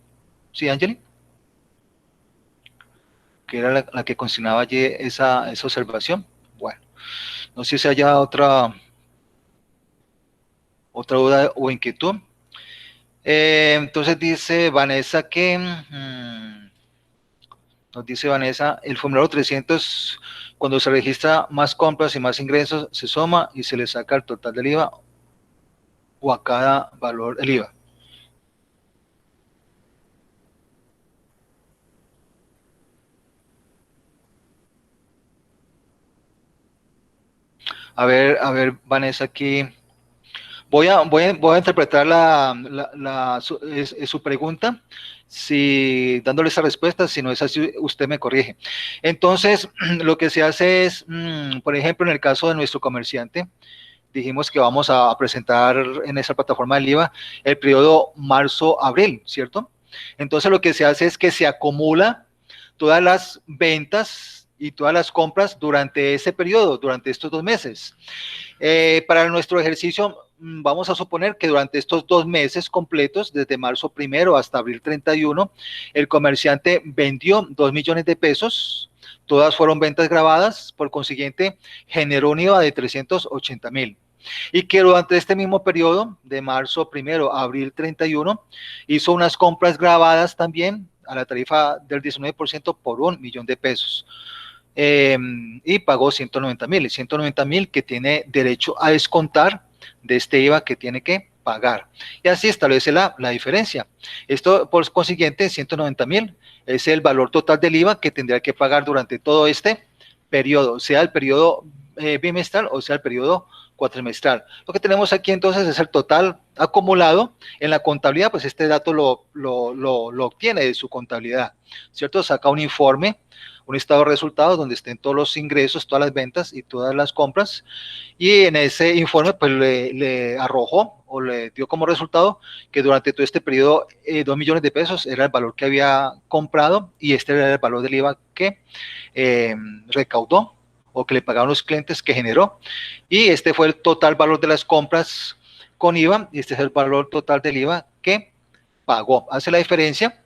¿Sí, Angeli? Que era la que consignaba allí esa observación. Bueno, no sé si haya otra duda o inquietud. Entonces dice Vanessa que, nos dice Vanessa, el formulario 300, cuando se registra más compras y más ingresos, se suma y se le saca el total del IVA o a cada valor del IVA. A ver, Vanessa, aquí voy a interpretar su pregunta, si dándole esa respuesta, si no es así, usted me corrige. Entonces, lo que se hace es, por ejemplo, en el caso de nuestro comerciante, dijimos que vamos a presentar en esa plataforma del IVA el periodo marzo-abril, ¿cierto? Entonces, lo que se hace es que se acumula todas las ventas y todas las compras durante ese periodo, durante estos 2 meses. Para nuestro ejercicio, vamos a suponer que durante estos 2 meses completos, desde marzo 1 hasta abril 31, el comerciante vendió 2 millones de pesos, todas fueron ventas grabadas, por consiguiente, generó un IVA de 380,000. Y que durante este mismo periodo, de marzo 1 a abril 31, hizo unas compras grabadas también a la tarifa del 19% por 1 millón de pesos. Y pagó 190,000 que tiene derecho a descontar de este IVA que tiene que pagar. Y así establece la diferencia. Esto, por consiguiente, 190,000 es el valor total del IVA que tendrá que pagar durante todo este periodo, sea el periodo bimestral o sea el periodo cuatrimestral. Lo que tenemos aquí entonces es el total acumulado. En la contabilidad, pues este dato lo obtiene de su contabilidad, ¿cierto? Saca un informe, un estado de resultados donde estén todos los ingresos, todas las ventas y todas las compras, y en ese informe pues le arrojó o le dio como resultado que durante todo este periodo 2 millones de pesos era el valor que había comprado y este era el valor del IVA que recaudó o que le pagaron los clientes que generó, y este fue el total valor de las compras con IVA y este es el valor total del IVA que pagó. Hace la diferencia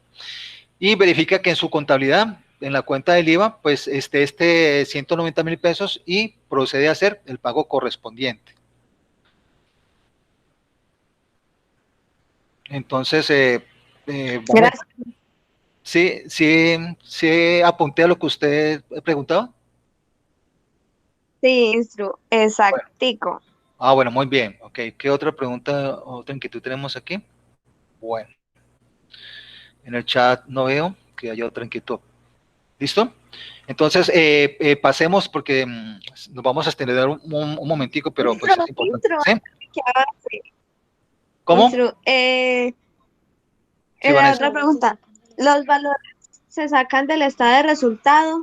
y verifica que en su contabilidad en la cuenta del IVA, pues este 190.000 pesos y procede a hacer el pago correspondiente. Entonces, vamos, Gracias. sí, apunté a lo que usted preguntaba. Sí, Bueno, exactico. bueno, muy bien. Ok, ¿qué otra pregunta, otra inquietud tenemos aquí? Bueno, en el chat no veo que haya otra inquietud. ¿Listo? Entonces, pasemos porque nos vamos a extender un momentico, pero pues es importante. ¿Sí? ¿Qué hace? ¿Cómo? Sí, La Vanessa. otra pregunta. Los valores se sacan del estado de resultado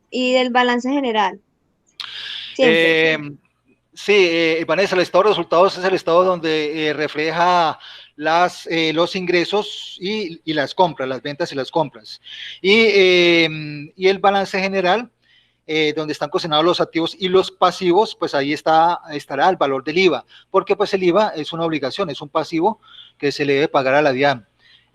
y del balance general, siempre. Eh, sí, Vanessa, el estado de resultados es el estado donde refleja los ingresos y las compras, las ventas y las compras. Y el balance general, donde están consignados los activos y los pasivos, pues ahí estará el valor del IVA, porque pues el IVA es una obligación, es un pasivo que se le debe pagar a la DIAN.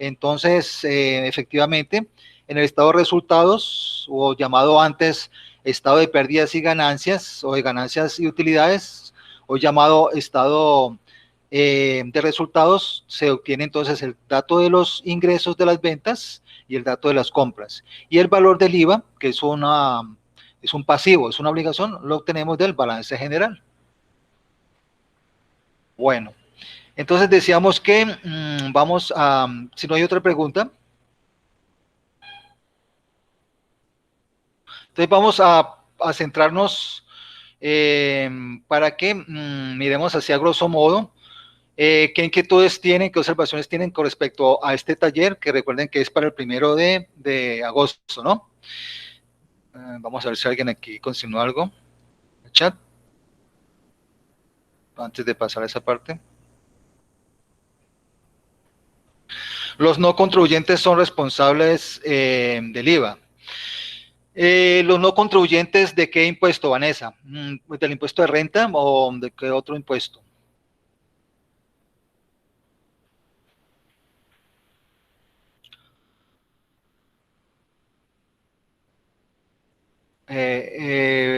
Entonces, efectivamente, en el estado de resultados, o llamado antes estado de pérdidas y ganancias, o de ganancias y utilidades, o llamado estado de resultados, se obtiene entonces el dato de los ingresos de las ventas y el dato de las compras. Y el valor del IVA, que es un pasivo, es una obligación, lo obtenemos del balance general. Bueno, entonces decíamos que vamos a, si no hay otra pregunta, entonces vamos a centrarnos para que miremos hacia grosso modo qué inquietudes tienen, qué observaciones tienen con respecto a este taller, que recuerden que es para el 1 de agosto, ¿no? Vamos a ver si alguien aquí consignó algo en el chat, antes de pasar a esa parte. Los no contribuyentes son responsables del IVA. Los no contribuyentes, ¿de qué impuesto, Vanessa? ¿Del impuesto de renta o de qué otro impuesto?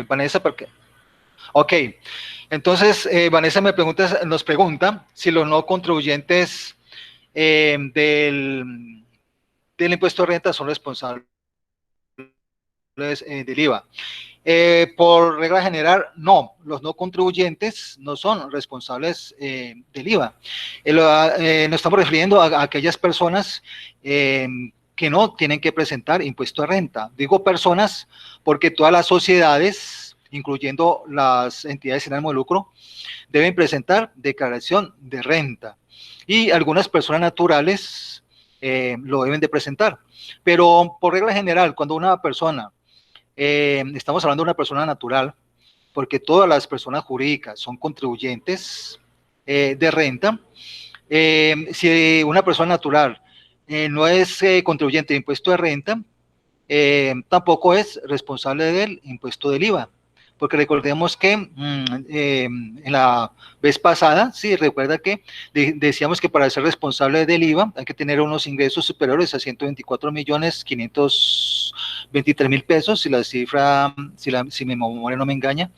Vanessa, ¿por qué? Ok, entonces Vanessa nos pregunta si los no contribuyentes del impuesto de renta son responsables del IVA. Por regla general, no, los no contribuyentes no son responsables del IVA. Nos estamos refiriendo a aquellas personas que no tienen que presentar impuesto de renta. Digo personas porque todas las sociedades, incluyendo las entidades sin ánimo de lucro, deben presentar declaración de renta. Y algunas personas naturales lo deben de presentar. Pero por regla general, cuando una persona estamos hablando de una persona natural, porque todas las personas jurídicas son contribuyentes de renta. Si una persona natural no es contribuyente de impuesto de renta, tampoco es responsable del impuesto del IVA. Porque recordemos que en la vez pasada, sí, recuerda que decíamos que para ser responsable del IVA hay que tener unos ingresos superiores a 124.523.000 pesos, si la cifra, si mi memoria no me engaña.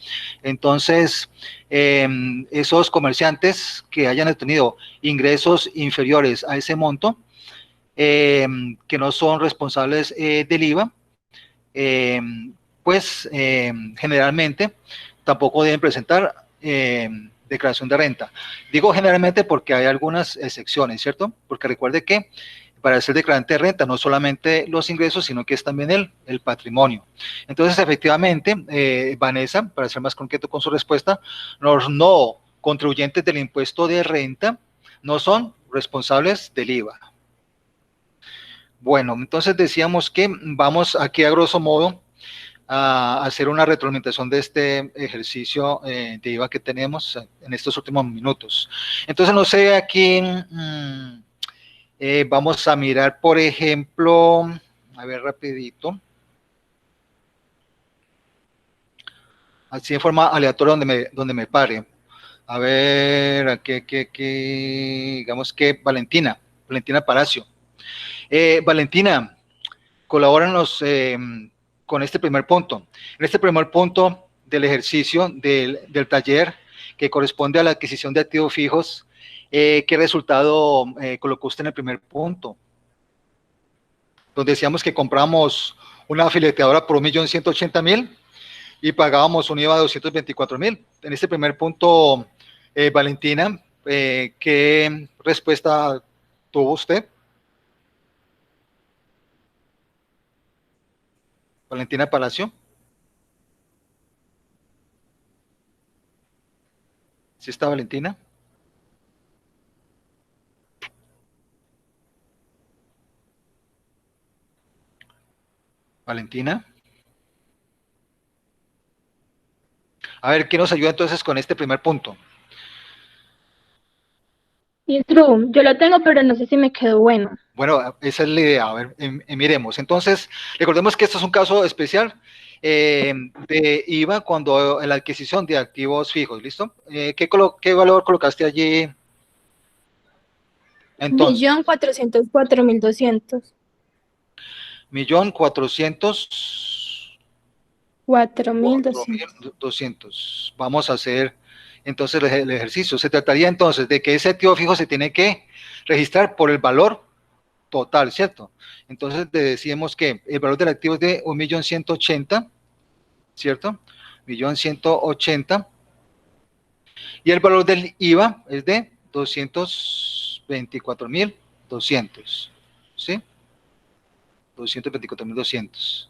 Entonces, esos comerciantes que hayan tenido ingresos inferiores a ese monto, que no son responsables del IVA, pues generalmente tampoco deben presentar declaración de renta. Digo generalmente porque hay algunas excepciones, ¿cierto? Porque recuerde que para ser declarante de renta no solamente los ingresos, sino que es también el patrimonio. Entonces, efectivamente, Vanessa, para ser más concreto con su respuesta, los no contribuyentes del impuesto de renta no son responsables del IVA. Bueno, entonces decíamos que vamos aquí a grosso modo a hacer una retroalimentación de este ejercicio de IVA que tenemos en estos últimos minutos. Entonces, no sé, aquí vamos a mirar, por ejemplo, a ver rapidito, así de forma aleatoria donde me pare. A ver, aquí, digamos que Valentina Palacio. Valentina, colabóranos con este primer punto. En este primer punto del ejercicio del taller que corresponde a la adquisición de activos fijos, ¿qué resultado colocó usted en el primer punto? Donde decíamos que compramos una fileteadora por 1.180.000 y pagábamos un IVA de 224.000. En este primer punto, Valentina, ¿qué respuesta tuvo usted? Valentina Palacio. ¿Sí está Valentina? Valentina. A ver, ¿quién nos ayuda entonces con este primer punto? Y true, yo lo tengo, pero no sé si me quedó bueno. Bueno, esa es la idea. A ver, miremos. Entonces, recordemos que esto es un caso especial de IVA cuando en la adquisición de activos fijos, ¿listo? ¿Qué valor colocaste allí? Entonces, 1.404.200. 1.404.200. 4.200. Vamos a hacer entonces el ejercicio. Se trataría entonces de que ese activo fijo se tiene que registrar por el valor total, ¿cierto? Entonces decíamos que el valor del activo es de 1.180.000, ¿cierto? 1.180.000. Y el valor del IVA es de 224.200, ¿sí? 224.200.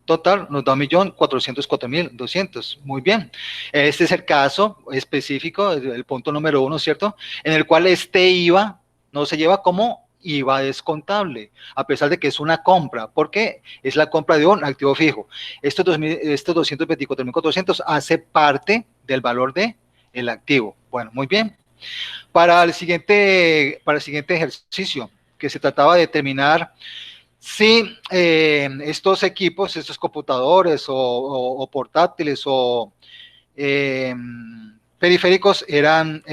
Total nos da 1.404.200. Muy bien. Este es el caso específico, el punto número 1, ¿cierto? En el cual este IVA no se lleva como IVA descontable, a pesar de que es una compra, porque es la compra de un activo fijo. Estos 224.400 hace parte del valor del activo. Bueno, muy bien. Para el siguiente ejercicio, que se trataba de determinar si estos equipos, estos computadores o portátiles o periféricos eran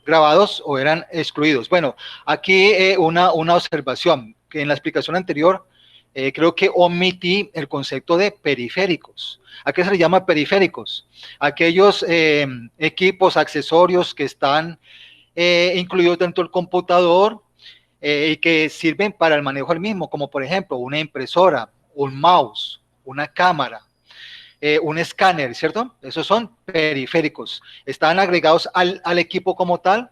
grabados o eran excluidos. Bueno, aquí una observación, que en la explicación anterior creo que omití el concepto de periféricos. ¿A qué se le llama periféricos? Aquellos equipos, accesorios que están incluidos dentro del computador, y que sirven para el manejo del mismo, como por ejemplo una impresora, un mouse, una cámara, un escáner, ¿cierto? Esos son periféricos. Están agregados al equipo como tal,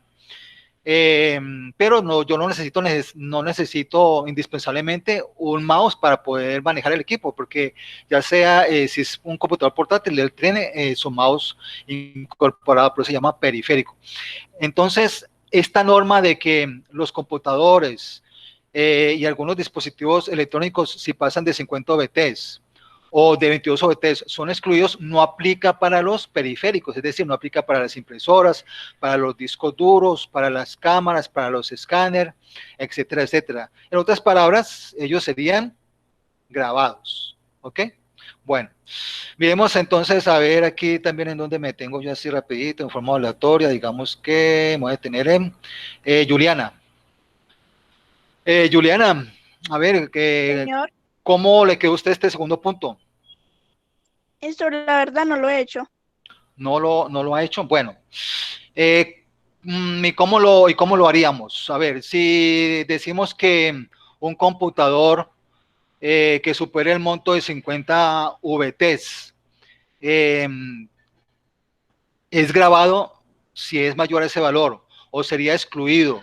pero no, yo no necesito indispensablemente un mouse para poder manejar el equipo, porque ya sea si es un computador portátil, él tiene su mouse incorporado, pero se llama periférico. Entonces, esta norma de que los computadores y algunos dispositivos electrónicos, si pasan de 50 OBTs o de 22 OBTs, son excluidos, no aplica para los periféricos, es decir, no aplica para las impresoras, para los discos duros, para las cámaras, para los escáneres, etcétera, etcétera. En otras palabras, ellos serían grabados, ¿ok? Bueno, miremos entonces a ver aquí también en donde me tengo yo así rapidito, en forma aleatoria, digamos que me voy a detener en Juliana. Juliana, a ver, Señor, ¿cómo le quedó a usted este segundo punto? esto la verdad no lo he hecho. ¿No lo ha hecho? Bueno, ¿y cómo lo haríamos? A ver, si decimos que un computador que supere el monto de 50 VTs, es grabado si es mayor a ese valor, o sería excluido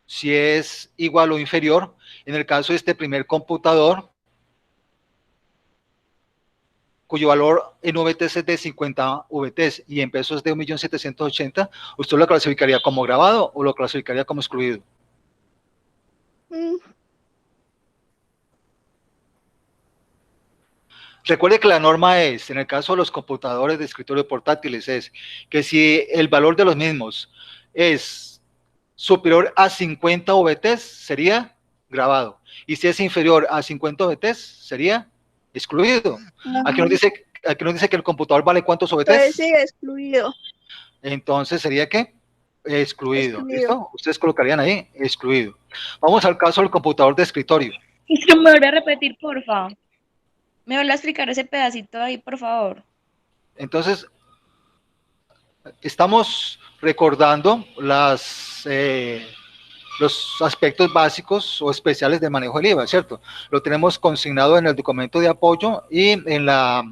si es igual o inferior. En el caso de este primer computador, cuyo valor en VTs es de 50 VTs y en pesos de 1.780.000, ¿usted lo clasificaría como grabado o lo clasificaría como excluido? Recuerde que la norma es, en el caso de los computadores de escritorio portátiles, es que si el valor de los mismos es superior a 50 VTs, sería grabado. Y si es inferior a 50 VTs, sería excluido. Aquí nos dice que el computador vale ¿cuántos VTs? Entonces sigue excluido. Entonces, ¿sería qué? Excluido. ¿Listo? Ustedes colocarían ahí, excluido. Vamos al caso del computador de escritorio. ¿Me vuelve a repetir, porfa? ¿Me vuelve a explicar ese pedacito ahí, por favor? Entonces, estamos recordando los aspectos básicos o especiales de manejo del IVA, ¿cierto? Lo tenemos consignado en el documento de apoyo y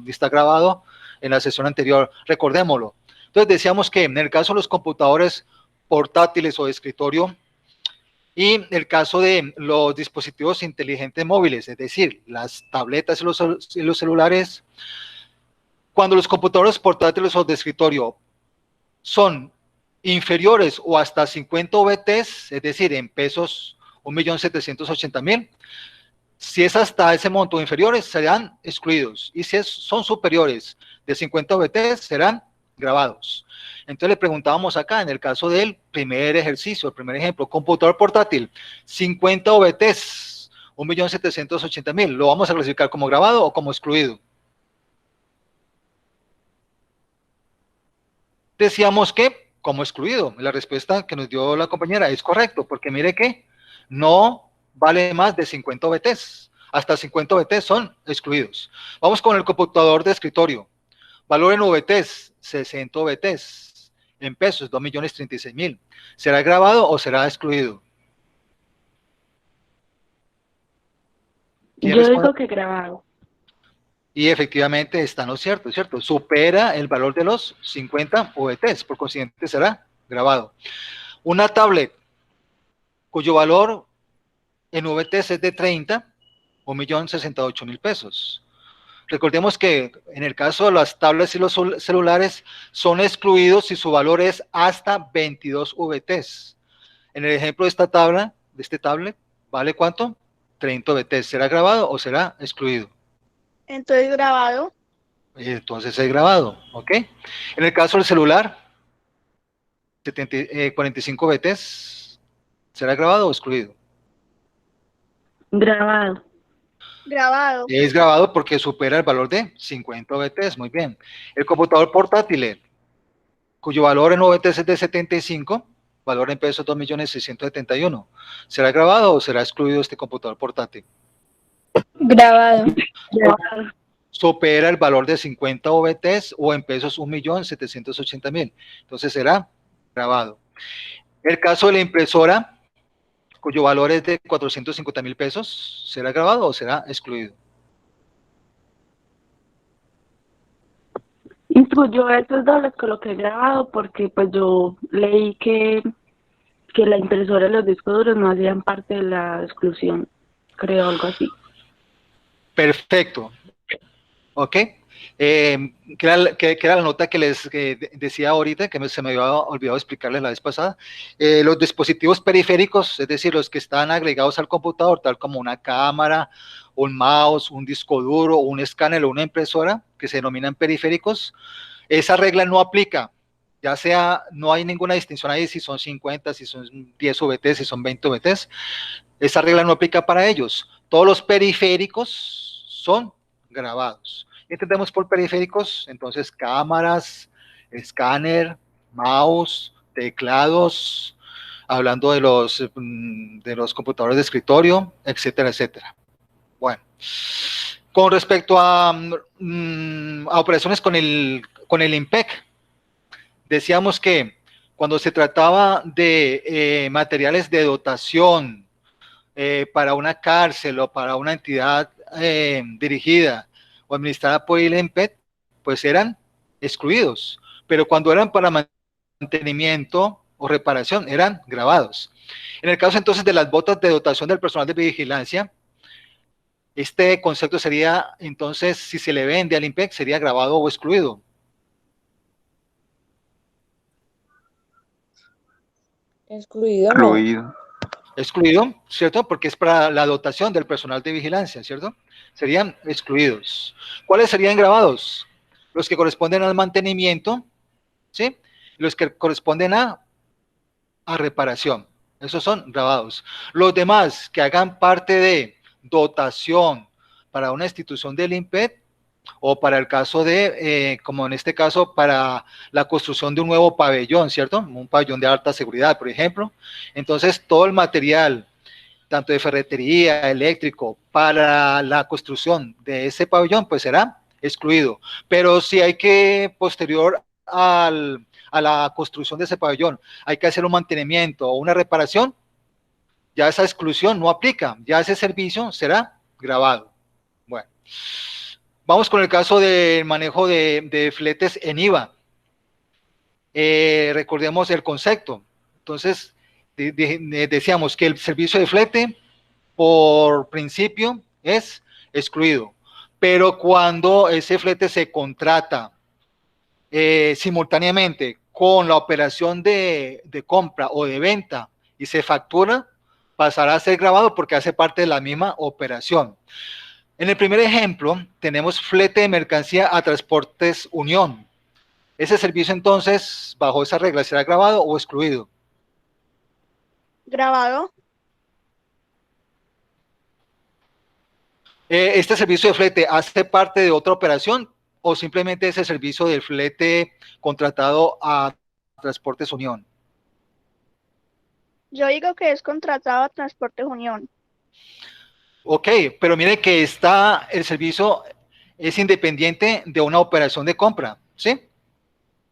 está grabado en la sesión anterior, recordémoslo. Entonces decíamos que en el caso de los computadores portátiles o de escritorio y el caso de los dispositivos inteligentes móviles, es decir, las tabletas y los celulares, cuando los computadores portátiles o de escritorio son inferiores o hasta 50 OVTs, es decir, en pesos 1.780.000, si es hasta ese monto inferiores, serán excluidos, y si son superiores de 50 OVTs, serán grabados. Entonces le preguntábamos acá, en el caso del primer ejercicio, el primer ejemplo, computador portátil, 50 OVTs, 1.780.000, ¿lo vamos a clasificar como grabado o como excluido? Decíamos que como excluido. La respuesta que nos dio la compañera es correcto, porque mire que no vale más de 50 OVTs. Hasta 50 OVTs son excluidos. Vamos con el computador de escritorio. Valor en OVTs, 60 OVTs. En pesos, 2.036.000. ¿Será grabado o será excluido? Yo digo que grabado. Y efectivamente está en lo cierto, ¿cierto? Supera el valor de los 50 OVTs, por consiguiente será grabado. Una tablet cuyo valor en OVTs es de 30, 1.068.000 pesos. Recordemos que en el caso de las tablets y los celulares son excluidos si su valor es hasta 22 VTs. En el ejemplo de esta tabla, de este tablet, ¿vale cuánto? 30 VTs. ¿Será grabado o será excluido? Entonces grabado. Entonces es grabado, ¿ok? En el caso del celular, 45 VTs, ¿será grabado o excluido? Grabado. Grabado. Es grabado porque supera el valor de 50 OVTs, muy bien. El computador portátil, cuyo valor en OVTs es de 75, valor en pesos 2.671.000, ¿será grabado o será excluido este computador portátil? Grabado. Supera el valor de 50 OVTs o en pesos 1.780.000, entonces será grabado. El caso de la impresora, cuyo valor es de 450.000 pesos, ¿será grabado o será excluido? Yo estos dos los coloqué grabado porque pues yo leí que la impresora y los discos duros no hacían parte de la exclusión, creo, algo así. Perfecto. ¿Ok? Que era la nota que les decía ahorita, que se me había olvidado explicarles la vez pasada. Los dispositivos periféricos, es decir, los que están agregados al computador, tal como una cámara, un mouse, un disco duro, un escáner o una impresora, que se denominan periféricos, esa regla no aplica. Ya sea, no hay ninguna distinción ahí si son 50, si son 10 VTs, si son 20 VTs. Esa regla no aplica para ellos. Todos los periféricos son grabados. Entendemos por periféricos, entonces cámaras, escáner, mouse, teclados, hablando de los computadores de escritorio, etcétera, etcétera. Bueno, con respecto a operaciones con el IMPEC, decíamos que cuando se trataba de materiales de dotación para una cárcel o para una entidad dirigida o administrada por el IMPEC, pues eran excluidos, pero cuando eran para mantenimiento o reparación, eran grabados. En el caso entonces de las botas de dotación del personal de vigilancia, este concepto sería, entonces, si se le vende al IMPEC, sería grabado o excluido. Excluido, no. Excluido, ¿cierto? Porque es para la dotación del personal de vigilancia, ¿cierto? Serían excluidos. ¿Cuáles serían grabados? Los que corresponden al mantenimiento, ¿sí? Los que corresponden a reparación. Esos son grabados. Los demás que hagan parte de dotación para una institución del IMPEC o para el caso de, como en este caso, para la construcción de un nuevo pabellón, ¿cierto? Un pabellón de alta seguridad, por ejemplo. Entonces, todo el material tanto de ferretería, eléctrico, para la construcción de ese pabellón, pues será excluido. Pero si hay que, posterior a la construcción de ese pabellón, hay que hacer un mantenimiento o una reparación, ya esa exclusión no aplica, ya ese servicio será grabado. Bueno, vamos con el caso del manejo de fletes en IVA. Recordemos el concepto. Entonces, decíamos que el servicio de flete, por principio, es excluido. Pero cuando ese flete se contrata simultáneamente con la operación de compra o de venta y se factura, pasará a ser grabado porque hace parte de la misma operación. En el primer ejemplo, tenemos flete de mercancía a Transportes Unión. Ese servicio, entonces, bajo esa regla, ¿será grabado o excluido? Grabado. ¿Este servicio de flete hace parte de otra operación o simplemente es el servicio del flete contratado a Transportes Unión? Yo digo que es contratado a Transportes Unión. Ok, pero mire que el servicio es independiente de una operación de compra, ¿sí?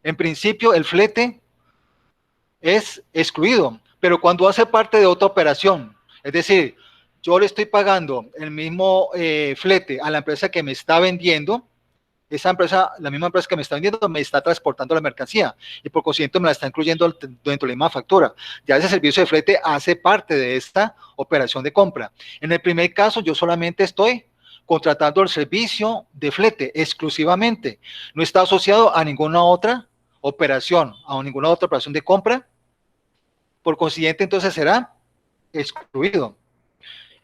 En principio, el flete es excluido, pero cuando hace parte de otra operación, es decir, yo le estoy pagando el mismo flete a la empresa que me está vendiendo, esa empresa, la misma empresa que me está vendiendo, me está transportando la mercancía y por consiguiente me la está incluyendo dentro de la misma factura. Ya ese servicio de flete hace parte de esta operación de compra. En el primer caso, yo solamente estoy contratando el servicio de flete exclusivamente. No está asociado a ninguna otra operación, a ninguna otra operación de compra. Por consiguiente, entonces será excluido.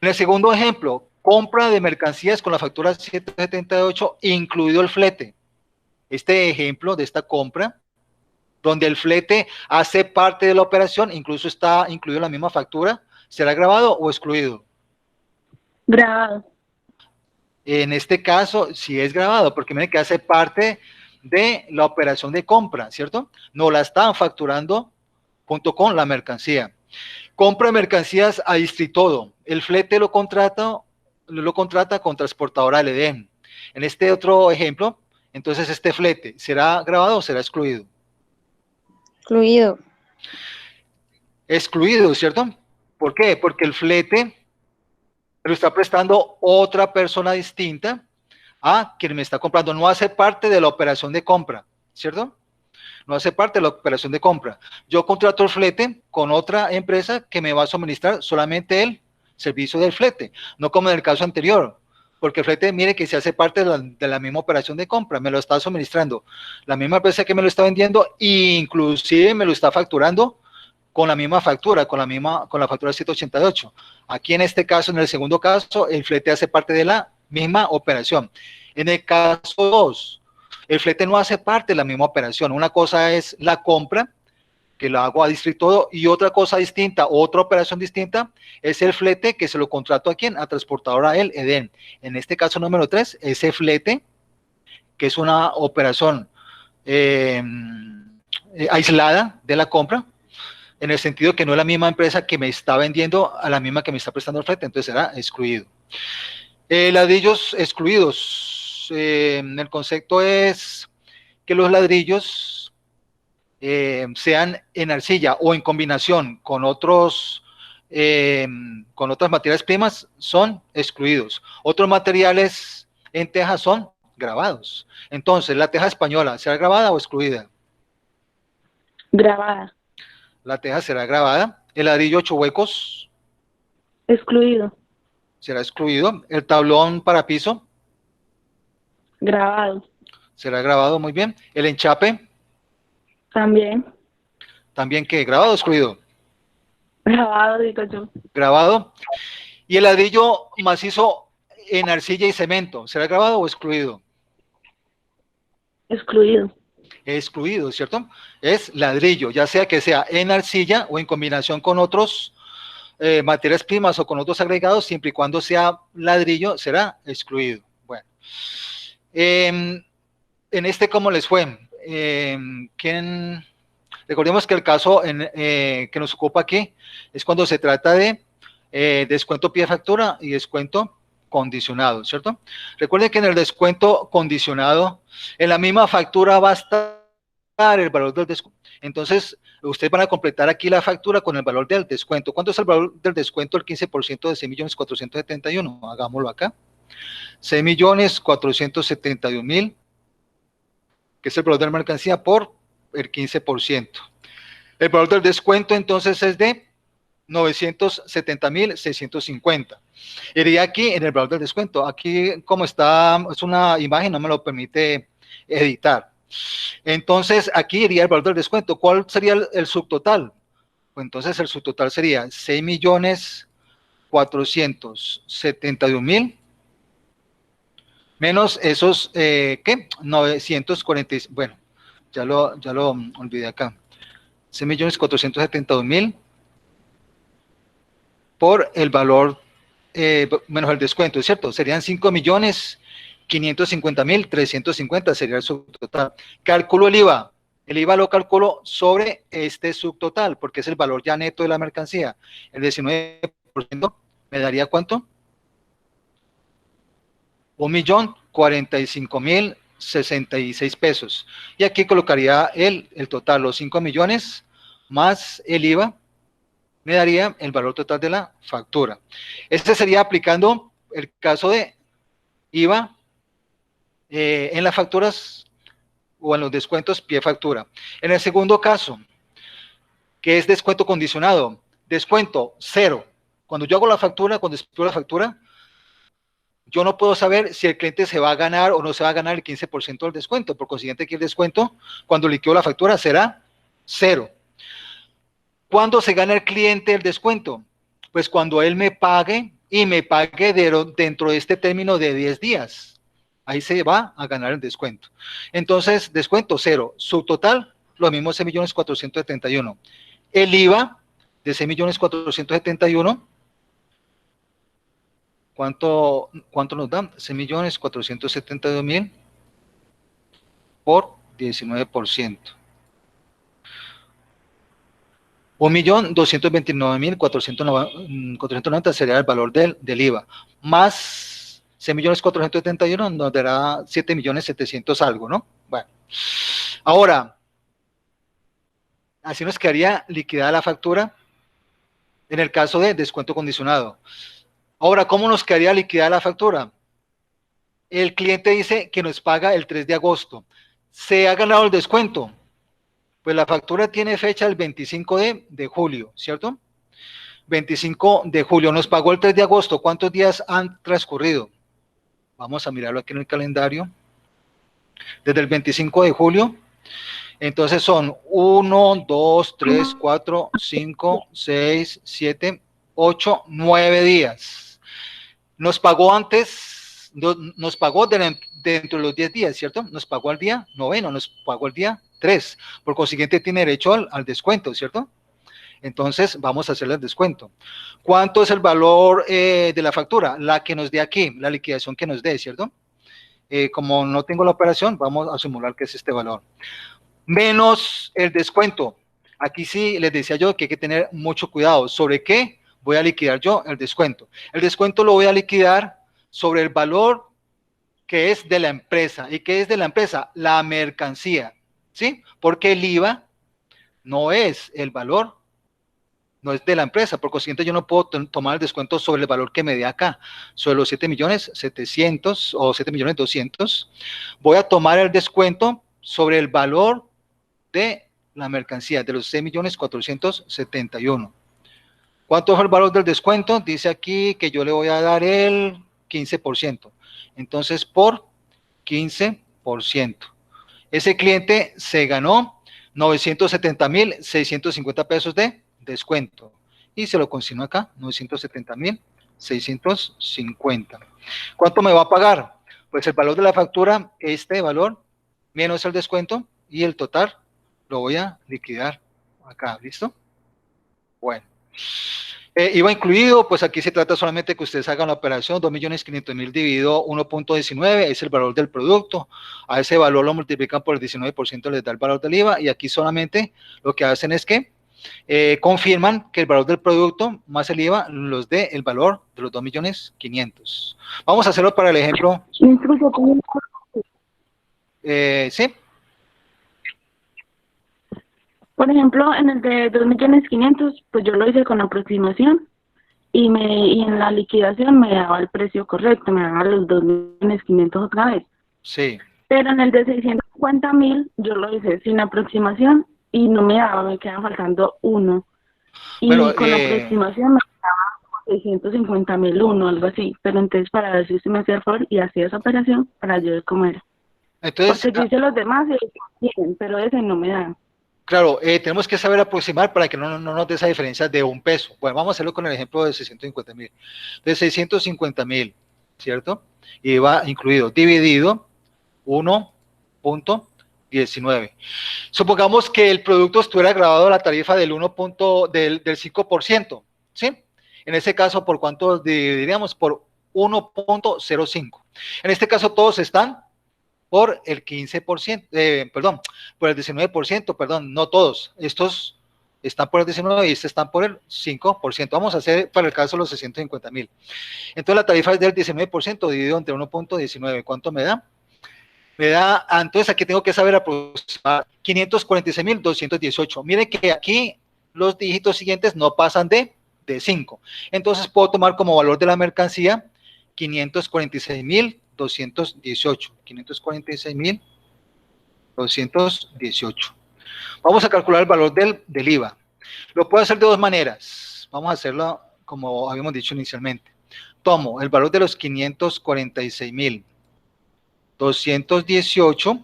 En el segundo ejemplo, compra de mercancías con la factura 778, incluido el flete. Este ejemplo de esta compra, donde el flete hace parte de la operación, incluso está incluido en la misma factura, ¿será grabado o excluido? Grabado. En este caso, sí es grabado, porque miren que hace parte de la operación de compra, ¿cierto? No la están facturando junto con la mercancía. Compra de mercancías a Distritodo. El flete lo contrata con transportadora LDN. En este otro ejemplo, entonces este flete, ¿será grabado o será excluido? Excluido. Excluido, ¿cierto? ¿Por qué? Porque el flete lo está prestando otra persona distinta a quien me está comprando. No hace parte de la operación de compra, ¿cierto? No hace parte de la operación de compra. Yo contrato el flete con otra empresa que me va a suministrar solamente el servicio del flete, no como en el caso anterior, porque el flete, mire que se hace parte de la misma operación de compra, me lo está suministrando la misma empresa que me lo está vendiendo e inclusive me lo está facturando con la misma factura, con la factura 788. Aquí en este caso, en el segundo caso, el flete hace parte de la misma operación. En el caso 2, el flete no hace parte de la misma operación. Una cosa es la compra, que la hago a Distritodo, y otra cosa distinta, otra operación distinta, es el flete que se lo contrato a quién, a transportadora el EDEN. En este caso número 3, ese flete, que es una operación aislada de la compra, en el sentido que no es la misma empresa que me está vendiendo a la misma que me está prestando el flete, entonces será excluido. Ladrillos excluidos. El concepto es que los ladrillos sean en arcilla o en combinación con otras materias primas, son excluidos. Otros materiales en teja son grabados. Entonces, ¿la teja española será grabada o excluida? Grabada. La teja será grabada. El ladrillo 8 huecos Excluido. será excluido. El tablón para piso Grabado. será grabado, muy bien. El enchape, También. también que grabado o excluido. Grabado, digo yo. Grabado. Y el ladrillo macizo en arcilla y cemento, ¿será grabado o excluido? Excluido. Excluido, ¿cierto? Es ladrillo, ya sea que sea en arcilla o en combinación con otros materias primas o con otros agregados, siempre y cuando sea ladrillo, será excluido. Bueno, en este, ¿cómo les fue? Recordemos que el caso que nos ocupa aquí es cuando se trata de descuento pie de factura y descuento condicionado, ¿cierto? Recuerden que en el descuento condicionado, en la misma factura va a estar el valor del descuento. Entonces, ustedes van a completar aquí la factura con el valor del descuento. ¿Cuánto es el valor del descuento? El 15% de 6.471.000. Hagámoslo acá. 6.471.000, que es el valor de la mercancía, por el 15%. El valor del descuento entonces es de 970.650. Iría aquí en el valor del descuento. Aquí, como está, es una imagen, no me lo permite editar. Entonces, aquí iría el valor del descuento. ¿Cuál sería el subtotal? Pues entonces el subtotal sería 6.471.000 menos esos, ¿qué? 940, bueno, ya lo olvidé acá. 6.472.000 por el valor menos el descuento, ¿cierto? Serían 5.550.350 sería el subtotal. Calculo el IVA. El IVA lo calculo sobre este subtotal, porque es el valor ya neto de la mercancía. El 19% me daría ¿cuánto? 1.045.066 pesos. Y aquí colocaría el total, los 5 millones más el IVA, me daría el valor total de la factura. Este sería aplicando el caso de IVA en las facturas o en los descuentos pie factura. En el segundo caso, que es descuento condicionado, descuento 0. Cuando yo hago la factura, cuando explico la factura, yo no puedo saber si el cliente se va a ganar o no se va a ganar el 15% del descuento. Por consiguiente, aquí el descuento, cuando liquido la factura, será 0. ¿Cuándo se gana el cliente el descuento? Pues cuando él me pague y me pague dentro de este término de 10 días. Ahí se va a ganar el descuento. Entonces, descuento 0. Subtotal, lo mismo, 6.471.000. El IVA de 6.471.000. ¿Cuánto nos dan? 6.472.000 por 19%. 1.229.490 sería el valor del IVA. Más 6.471.000 nos dará 7.700.000 algo, ¿no? Bueno. Ahora, así nos quedaría liquidada la factura en el caso de descuento condicionado. Ahora, ¿cómo nos quedaría liquidada la factura? El cliente dice que nos paga el 3 de agosto. ¿Se ha ganado el descuento? Pues la factura tiene fecha el 25 de julio, ¿cierto? 25 de julio, nos pagó el 3 de agosto. ¿Cuántos días han transcurrido? Vamos a mirarlo aquí en el calendario. Desde el 25 de julio, entonces son 1, 2, 3, 4, 5, 6, 7, 8, 9 días. Nos pagó antes, nos pagó dentro de los 10 días, ¿cierto? Nos pagó al día 9, nos pagó el día 3. Por consiguiente, tiene derecho al descuento, ¿cierto? Entonces, vamos a hacerle el descuento. ¿Cuánto es el valor de la factura? La que nos dé aquí, la liquidación que nos dé, ¿cierto? Como no tengo la operación, vamos a simular que es este valor. Menos el descuento. Aquí sí les decía yo que hay que tener mucho cuidado. ¿Sobre qué voy a liquidar yo el descuento? El descuento lo voy a liquidar sobre el valor que es de la empresa. ¿Y qué es de la empresa? La mercancía, ¿sí? Porque el IVA no es el valor, no es de la empresa. Por consiguiente, yo no puedo tomar el descuento sobre el valor que me dé acá, sobre los 7.700.000 o 7.200.000. Voy a tomar el descuento sobre el valor de la mercancía, de los 6.471.000. ¿Cuánto es el valor del descuento? Dice aquí que yo le voy a dar el 15%. Entonces, por 15%. Ese cliente se ganó 970.650 pesos de descuento. Y se lo consigno acá, 970.650. ¿Cuánto me va a pagar? Pues el valor de la factura, este valor, menos el descuento, y el total lo voy a liquidar acá, ¿listo? Bueno. IVA incluido, pues aquí se trata solamente de que ustedes hagan la operación, 2.500.000 dividido 1.19, es el valor del producto. A ese valor lo multiplican por el 19%, les da el valor del IVA, y aquí solamente lo que hacen es que confirman que el valor del producto más el IVA los dé el valor de los 2.500.000. Vamos a hacerlo para el ejemplo. ¿Sí? Por ejemplo, en el de 2.500.000, pues yo lo hice con aproximación y en la liquidación me daba el precio correcto, me daba los 2.500.000 otra vez. Sí. Pero en el de 650.000 yo lo hice sin aproximación y no me daba, me quedaba faltando uno. Y Bueno, con aproximación me daba 650.000 uno, algo así. Pero entonces para ver si usted me hacía el favor y hacía esa operación para yo ver cómo era. Entonces, Porque yo hice los demás y bien, pero ese no me da. claro, tenemos que saber aproximar para que no nos dé esa diferencia de un peso. Bueno, vamos a hacerlo con el ejemplo de 650.000. De 650.000, ¿cierto? Y va incluido, dividido 1.19. Supongamos que el producto estuviera grabado a la tarifa del 5%, ¿sí? En ese caso, ¿por cuánto dividiríamos? Por 1.05. En este caso, todos están por el 15%, perdón, por el 19%, perdón, no todos. Estos están por el 19% y estos están por el 5%. Vamos a hacer para el caso los 650.000. Entonces, la tarifa es del 19% dividido entre 1.19. ¿Cuánto me da? Me da, entonces aquí tengo que saber aproximar 546.218. Mire que aquí los dígitos siguientes no pasan de 5. Entonces puedo tomar como valor de la mercancía 546.218. 546.218. Vamos a calcular el valor del IVA. Lo puedo hacer de dos maneras. Vamos a hacerlo como habíamos dicho inicialmente. Tomo el valor de los 546.218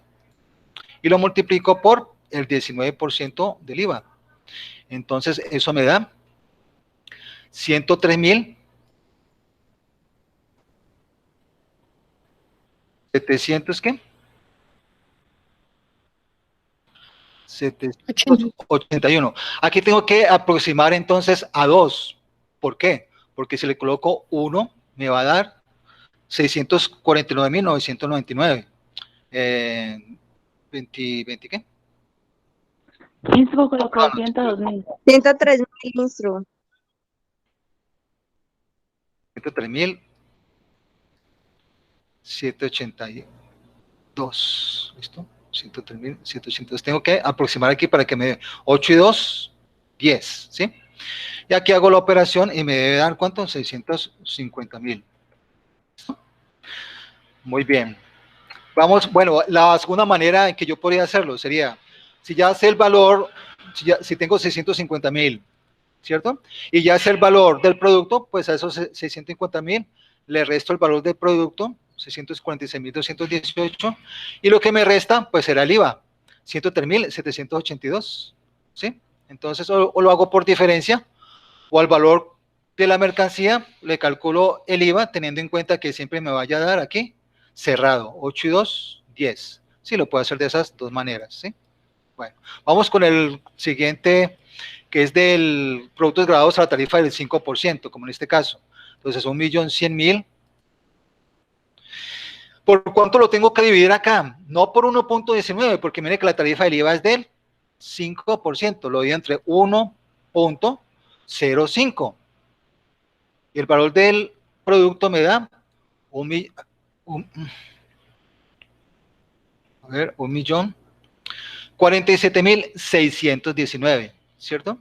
y lo multiplico por el 19% del IVA. Entonces, eso me da 103.700, ¿qué? 781. Aquí tengo que aproximar entonces a 2. ¿Por qué? Porque si le coloco 1, me va a dar 649.999. 20, ¿qué? Instru colocó 102.000. 103.000 Instru. 103.782. ¿Listo? 103.782. Tengo que aproximar aquí para que me dé 8 y 2, 10, ¿sí? Y aquí hago la operación y me debe dar, ¿cuánto? 650.000. Muy bien. Vamos, bueno, la segunda manera en que yo podría hacerlo sería, si ya sé el valor, si tengo 650.000, ¿cierto? Y ya sé el valor del producto, pues a esos 650.000 le resto el valor del producto, 646.218, y lo que me resta, pues será el IVA, 103.782, ¿sí? Entonces, o lo hago por diferencia, o al valor de la mercancía, le calculo el IVA, teniendo en cuenta que siempre me vaya a dar aquí, cerrado, 8 y 2, 10. Sí, lo puedo hacer de esas dos maneras, ¿sí? Bueno, vamos con el siguiente, que es del productos grabados a la tarifa del 5%, como en este caso. Entonces, 1.100.000. ¿Por cuánto lo tengo que dividir acá? No por 1.19, porque mire que la tarifa del IVA es del 5%, lo divido entre 1.05. Y el valor del producto me da 1.047.619, ¿cierto?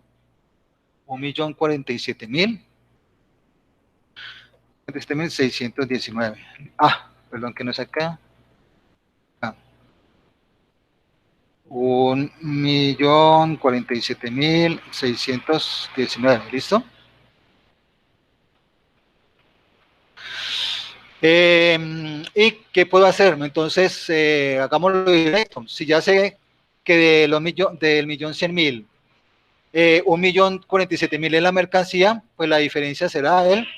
1.047.619. Perdón, que no es acá. 1.047.619, ¿listo? ¿Y qué puedo hacer? Entonces, hagámoslo directo. Si ya sé que del 1.100.000, 1.047.000 es la mercancía, pues la diferencia será el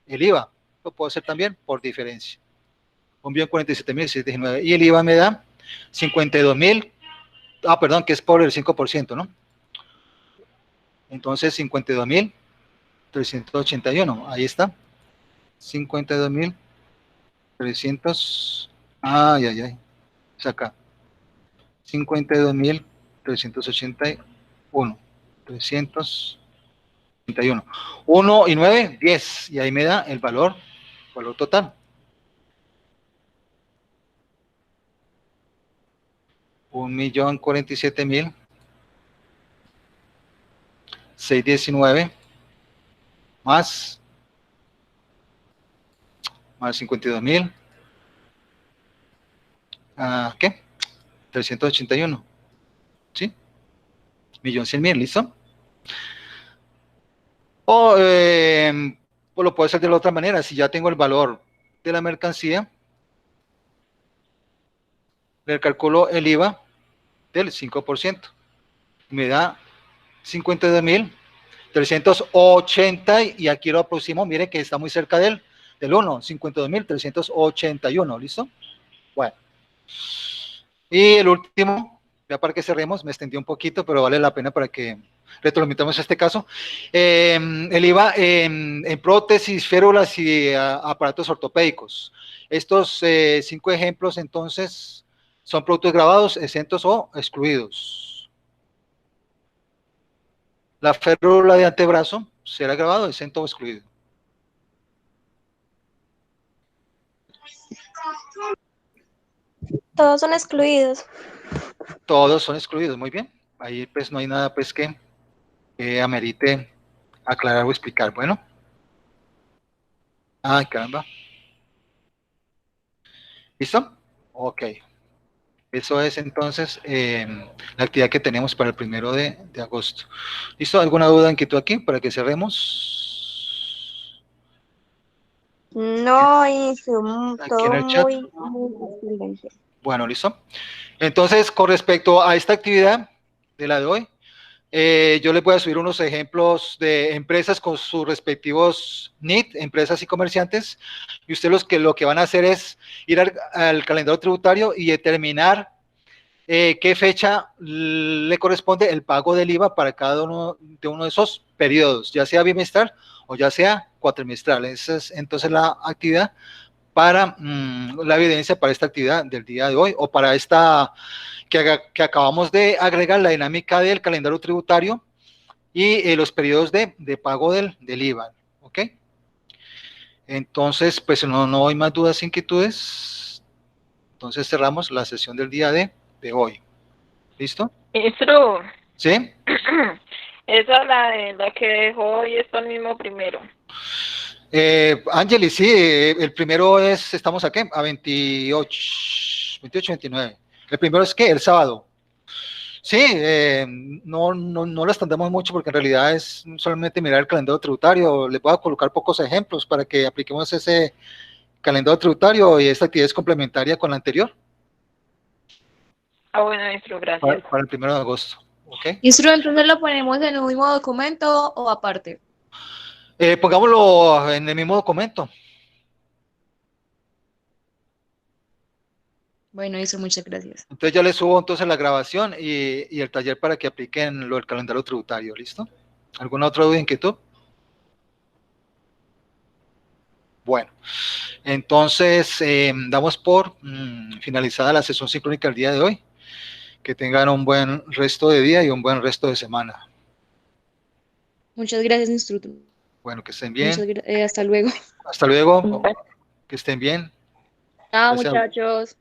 IVA. Lo puedo hacer también por diferencia. 1.047.619. Y el IVA me da 52.000. Perdón, que es por el 5%, ¿no? Entonces, 52.381. Ahí está. 52.300. Es acá. 52.381. 381. 1 y 9, 10. Y ahí me da el valor total. 1.047.619 más 52.000. ¿Qué? 381. ¿Sí? 1.100.000, ¿listo? O pues lo puedo hacer de la otra manera. Si ya tengo el valor de la mercancía, le calculo el IVA del 5%. Me da 52.380 y aquí lo aproximo. Mire que está muy cerca del 1, 52.381, ¿listo? Bueno. Y el último, ya para que cerremos, me extendí un poquito, pero vale la pena para que retroalimentemos este caso. El IVA en prótesis, férulas y aparatos ortopédicos. Estos 5 ejemplos, entonces, son productos grabados, exentos o excluidos. La férula de antebrazo será grabado, exento o excluido. Todos son excluidos. Todos son excluidos, muy bien. Ahí pues no hay nada pues que amerite aclarar o explicar. Bueno. Ay, caramba. ¿Listo? Ok. Eso es entonces la actividad que tenemos para el 1 de agosto. ¿Listo? ¿Alguna duda, inquietud aquí para que cerremos? No, y Aquí en todo el chat. muy excelente. Bueno, listo. Entonces, con respecto a esta actividad de la de hoy, yo les voy a subir unos ejemplos de empresas con sus respectivos NIT, empresas y comerciantes, y ustedes lo que van a hacer es ir al calendario tributario y determinar qué fecha le corresponde el pago del IVA para cada uno de esos periodos, ya sea bimestral o ya sea cuatrimestral. Esa es entonces la actividad para la evidencia para esta actividad del día de hoy o para esta que acabamos de agregar la dinámica del calendario tributario y los periodos de pago del IVA. ¿Ok? Entonces, pues no hay más dudas, inquietudes. Entonces cerramos la sesión del día de hoy. ¿Listo? Maestro, ¿Sí? esa la que dejó hoy está el mismo primero. Angeli, sí, el primero estamos aquí, a 28, 29. El primero es ¿qué? El sábado. Sí, no lo extendemos mucho porque en realidad es solamente mirar el calendario tributario. Les voy a colocar pocos ejemplos para que apliquemos ese calendario tributario y esta actividad es complementaria con la anterior. Bueno, maestro, gracias. Para el 1 de agosto. ¿Okay? Maestro, entonces lo ponemos en el mismo documento o aparte. Pongámoslo en el mismo documento. Bueno, eso, muchas gracias. Entonces ya les subo entonces la grabación y el taller para que apliquen lo del calendario tributario, ¿listo? ¿Alguna otra duda, inquietud? Bueno, entonces damos por finalizada la sesión sincrónica el día de hoy. Que tengan un buen resto de día y un buen resto de semana. Muchas gracias, instructor. Bueno, que estén bien. Hasta luego. Hasta luego. Que estén bien. Chao, Gracias. muchachos.